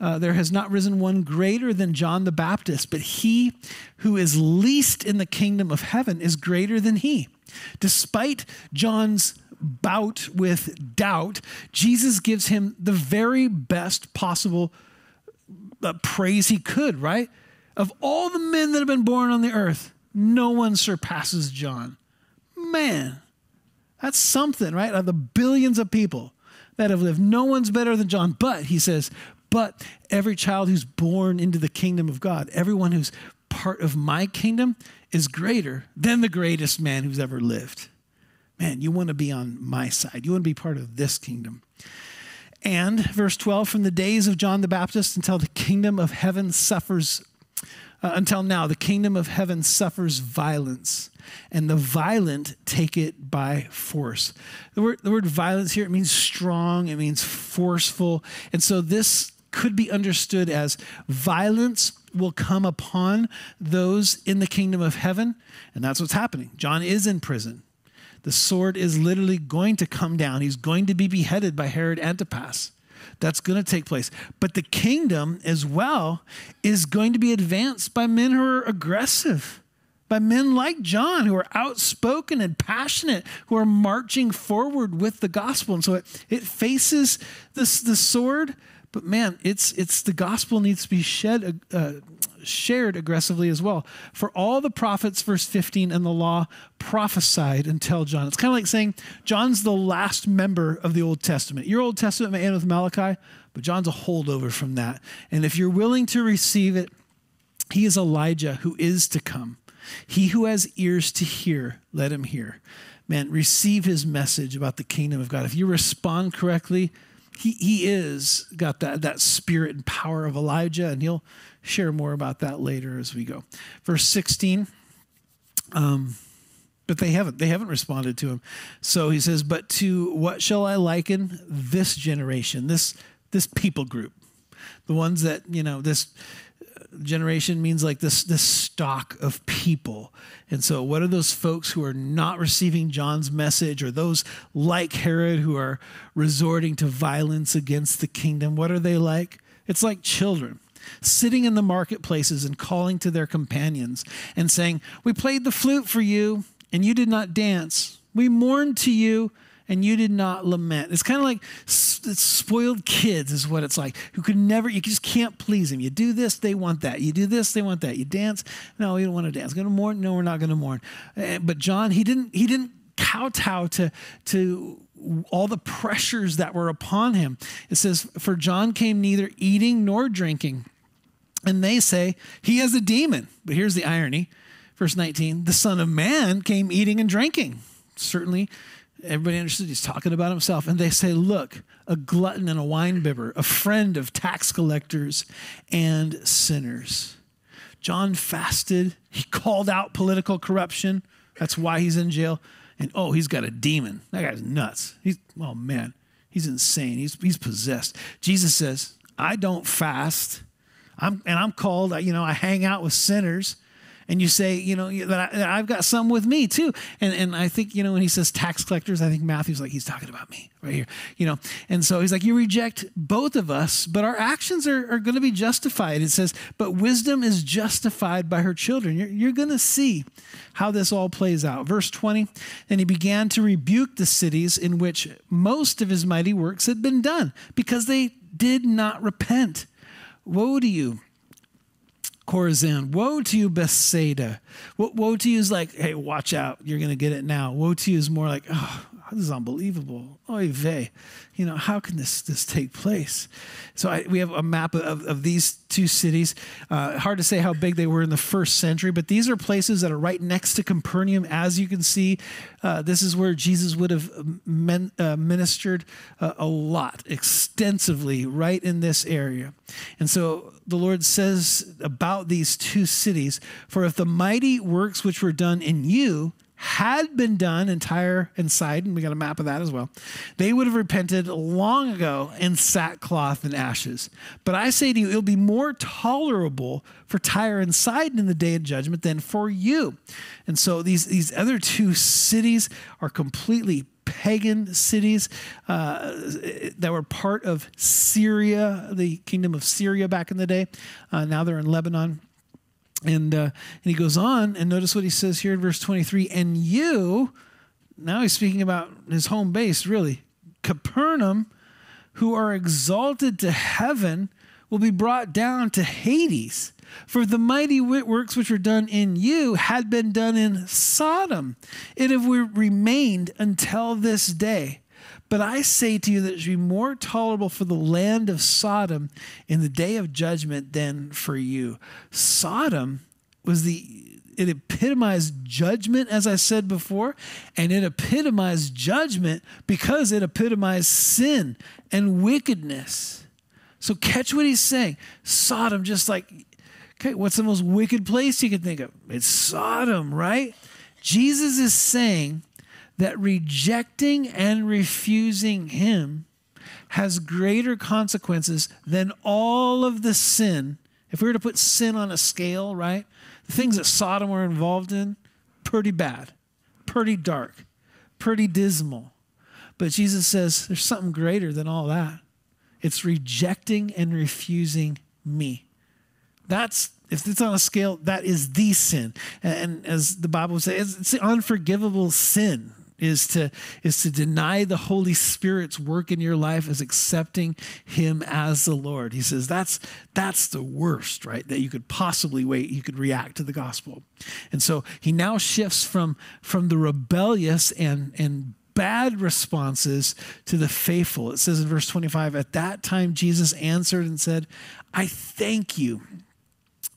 one greater than John the Baptist, but he who is least in the kingdom of heaven is greater than he. Despite John's bout with doubt, Jesus gives him the very best possible praise he could, right? Of all the men that have been born on the earth, no one surpasses John. Man, that's something, right? Of the billions of people that have lived, no one's better than John. But, he says, but every child who's born into the kingdom of God, everyone who's part of my kingdom is greater than the greatest man who's ever lived. Man, you want to be on my side. You want to be part of this kingdom. And verse 12, from the days of John the Baptist until the kingdom of heaven suffers, until now, the kingdom of heaven suffers violence, and the violent take it by force. The word violence here, it means strong, it means forceful. And so this could be understood as violence will come upon those in the kingdom of heaven. And that's what's happening. John is in prison. The sword is literally going to come down. He's going to be beheaded by Herod Antipas. That's going to take place. But the kingdom as well is going to be advanced by men who are aggressive, by men like John who are outspoken and passionate, who are marching forward with the gospel. And so it faces the sword, but man, it's the gospel needs to be shared aggressively as well. For all the prophets, verse 15, and the law prophesied until John. It's kind of like saying John's the last member of the Old Testament. Your Old Testament may end with Malachi, but John's a holdover from that. And if you're willing to receive it, he is Elijah who is to come. He who has ears to hear, let him hear. Man, receive his message about the kingdom of God. If you respond correctly, he is got that spirit and power of Elijah, and he'll share more about that later as we go. Verse 16, but they haven't responded to him. So he says, but to what shall I liken this generation, this people group? The ones that, this generation means like this stock of people. And so what are those folks who are not receiving John's message, or those like Herod who are resorting to violence against the kingdom? What are they like? It's like children sitting in the marketplaces and calling to their companions and saying, we played the flute for you and you did not dance. We mourned to you and you did not lament. It's kind of like spoiled kids is what it's like, who could never, you just can't please them. You do this, they want that. You do this, they want that. You dance, no, we don't want to dance. Going to mourn? No, we're not going to mourn. But John, he didn't kowtow to all the pressures that were upon him. It says, for John came neither eating nor drinking. And they say, he has a demon. But here's the irony. Verse 19, the Son of Man came eating and drinking. Certainly, everybody understood he's talking about himself. And they say, look, a glutton and a winebibber, a friend of tax collectors and sinners. John fasted. He called out political corruption. That's why he's in jail. And he's got a demon. That guy's nuts. He's insane. He's possessed. Jesus says, I don't fast. I'm called, I hang out with sinners. And you say, that I've got some with me too. And I think, when he says tax collectors, I think Matthew's like, he's talking about me right here, And so he's like, you reject both of us, but our actions are going to be justified. It says, but wisdom is justified by her children. You're going to see how this all plays out. Verse 20, and he began to rebuke the cities in which most of his mighty works had been done because they did not repent. Woe to you, Chorazin. Woe to you, Bethsaida. Woe to you is like, hey, watch out. You're going to get it now. Woe to you is more like, this is unbelievable. Oy vey. How can this take place? So we have a map of these two cities. Hard to say how big they were in the first century, but these are places that are right next to Capernaum. As you can see, this is where Jesus would have ministered a lot, extensively, right in this area. And so the Lord says about these two cities, for if the mighty works which were done in you had been done in Tyre and Sidon, we got a map of that as well, they would have repented long ago in sackcloth and ashes. But I say to you, it'll be more tolerable for Tyre and Sidon in the day of judgment than for you. And so these other two cities are completely pagan cities that were part of Syria, the kingdom of Syria back in the day. Now they're in Lebanon. And he goes on, and notice what he says here in verse 23. And you, now he's speaking about his home base, really, Capernaum, who are exalted to heaven, will be brought down to Hades. For the mighty works which were done in you had been done in Sodom, it have remained until this day. But I say to you that it should be more tolerable for the land of Sodom in the day of judgment than for you. Sodom it epitomized judgment, as I said before, and it epitomized judgment because it epitomized sin and wickedness. So catch what he's saying. Sodom, just like, okay, what's the most wicked place you can think of? It's Sodom, right? Jesus is saying that rejecting and refusing him has greater consequences than all of the sin. If we were to put sin on a scale, right? The things that Sodom were involved in, pretty bad, pretty dark, pretty dismal. But Jesus says there's something greater than all that. It's rejecting and refusing me. If it's on a scale, that is the sin. And as the Bible says, it's the unforgivable sin. Is to deny the Holy Spirit's work in your life as accepting him as the Lord. He says that's the worst, right? That you could possibly you could react to the gospel. And so he now shifts from the rebellious and bad responses to the faithful. It says in verse 25, at that time Jesus answered and said, I thank you,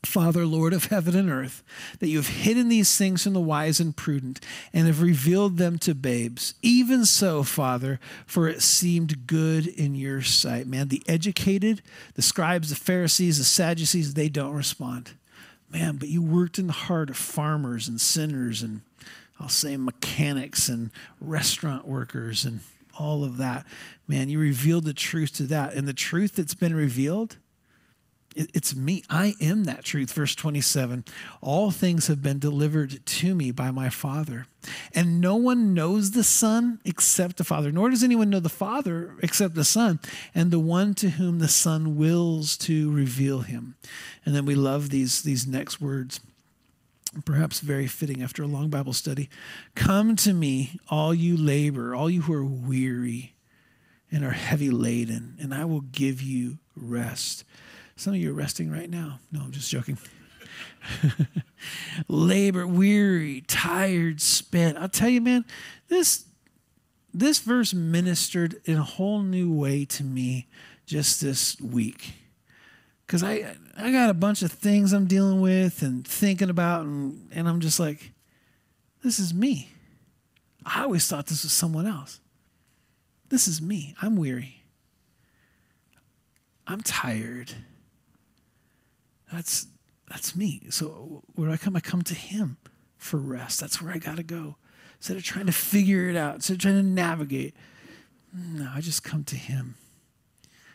Father, Lord of heaven and earth, that you have hidden these things from the wise and prudent and have revealed them to babes. Even so, Father, for it seemed good in your sight. Man, the educated, the scribes, the Pharisees, the Sadducees, they don't respond. Man, but you worked in the heart of farmers and sinners and I'll say mechanics and restaurant workers and all of that. Man, you revealed the truth to that. And the truth that's been revealed, it's me. I am that truth. Verse 27, all things have been delivered to me by my Father. And no one knows the Son except the Father, nor does anyone know the Father except the Son, and the one to whom the Son wills to reveal him. And then we love these next words, perhaps very fitting after a long Bible study. Come to me, all you labor, all you who are weary and are heavy laden, and I will give you rest. Some of you are resting right now. No, I'm just joking. Labor, weary, tired, spent. I'll tell you, man, this verse ministered in a whole new way to me just this week. Because I got a bunch of things I'm dealing with and thinking about, and I'm just like, this is me. I always thought this was someone else. This is me. I'm weary. I'm tired. That's me. So where do I come? I come to him for rest. That's where I got to go. Instead of trying to figure it out, instead of trying to navigate, no, I just come to him.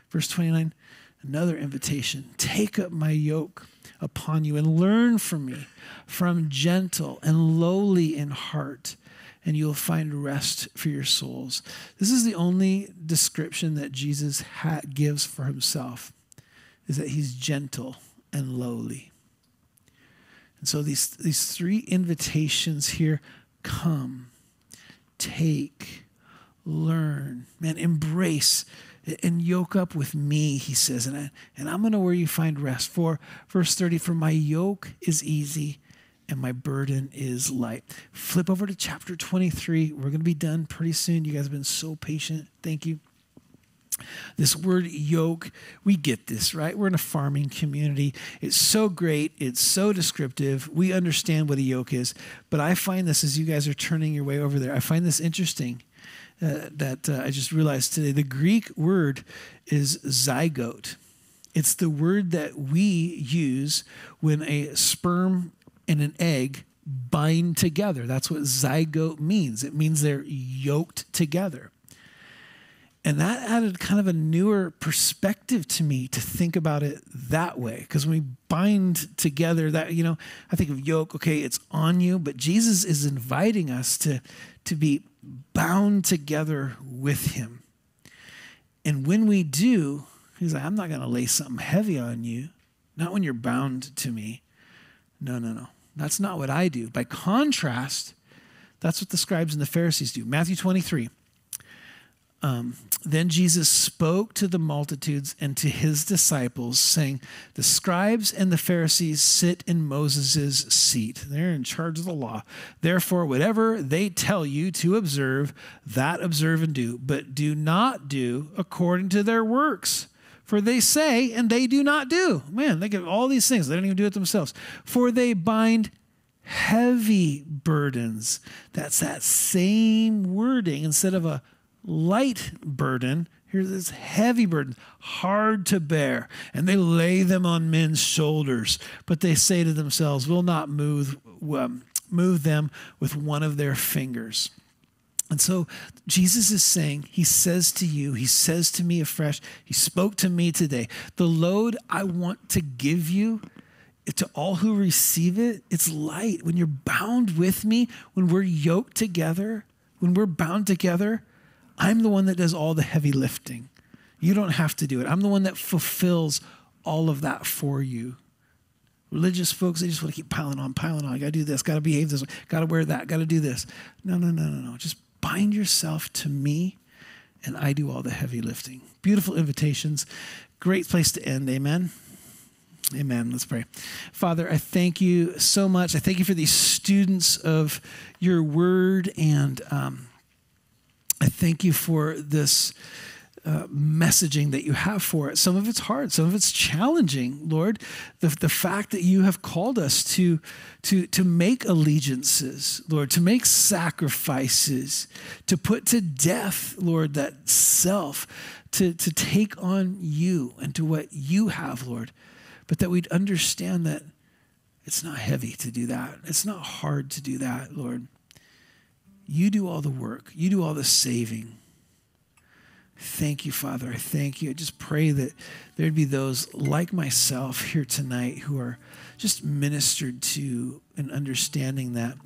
Verse 29, another invitation. Take up my yoke upon you and learn from me, for I'm gentle and lowly in heart, and you'll find rest for your souls. This is the only description that Jesus gives for himself, is that he's gentle and lowly. And so these three invitations here: come, take, learn. Man, embrace and yoke up with me, he says, and I'm going to where you find rest. For verse 30, for my yoke is easy and my burden is light. Flip over to chapter 23. We're going to be done pretty soon. You guys have been so patient. Thank you. This word yoke, we get this, right? We're in a farming community. It's so great. It's so descriptive. We understand what a yoke is. But I find this, as you guys are turning your way over there, I find this interesting that I just realized today. The Greek word is zygote. It's the word that we use when a sperm and an egg bind together. That's what zygote means. It means they're yoked together. And that added kind of a newer perspective to me to think about it that way. Because when we bind together, that, I think of yoke, okay, it's on you, but Jesus is inviting us to be bound together with him. And when we do, he's like, I'm not going to lay something heavy on you. Not when you're bound to me. No. That's not what I do. By contrast, that's what the scribes and the Pharisees do. Matthew 23. Then Jesus spoke to the multitudes and to his disciples, saying, the scribes and the Pharisees sit in Moses' seat. They're in charge of the law. Therefore, whatever they tell you to observe, that observe and do. But do not do according to their works. For they say, and they do not do. Man, they give all these things. They don't even do it themselves. For they bind heavy burdens. That's that same wording. Instead of a light burden, here's this heavy burden, hard to bear, and they lay them on men's shoulders. But they say to themselves, we'll not move them with one of their fingers. And so Jesus is saying, he says to you, he says to me afresh, he spoke to me today, the load I want to give you, to all who receive it, it's light. When you're bound with me, when we're yoked together, when we're bound together, I'm the one that does all the heavy lifting. You don't have to do it. I'm the one that fulfills all of that for you. Religious folks, they just want to keep piling on. I got to do this, got to behave this way, got to wear that, got to do this. No. Just bind yourself to me, and I do all the heavy lifting. Beautiful invitations. Great place to end. Amen. Amen. Let's pray. Father, I thank you so much. I thank you for these students of your word, and I thank you for this messaging that you have for it. Some of it's hard. Some of it's challenging, Lord. The fact that you have called us to make allegiances, Lord, to make sacrifices, to put to death, Lord, that self, to take on you and to what you have, Lord. But that we'd understand that it's not heavy to do that. It's not hard to do that, Lord. You do all the work. You do all the saving. Thank you, Father. I thank you. I just pray that there'd be those like myself here tonight who are just ministered to and understanding that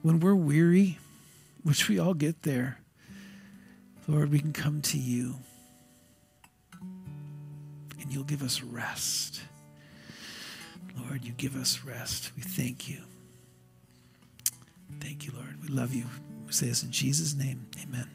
when we're weary, which we all get there, Lord, we can come to you and you'll give us rest. Lord, you give us rest. We thank you. Thank you, Lord. We love you. We say this in Jesus' name. Amen.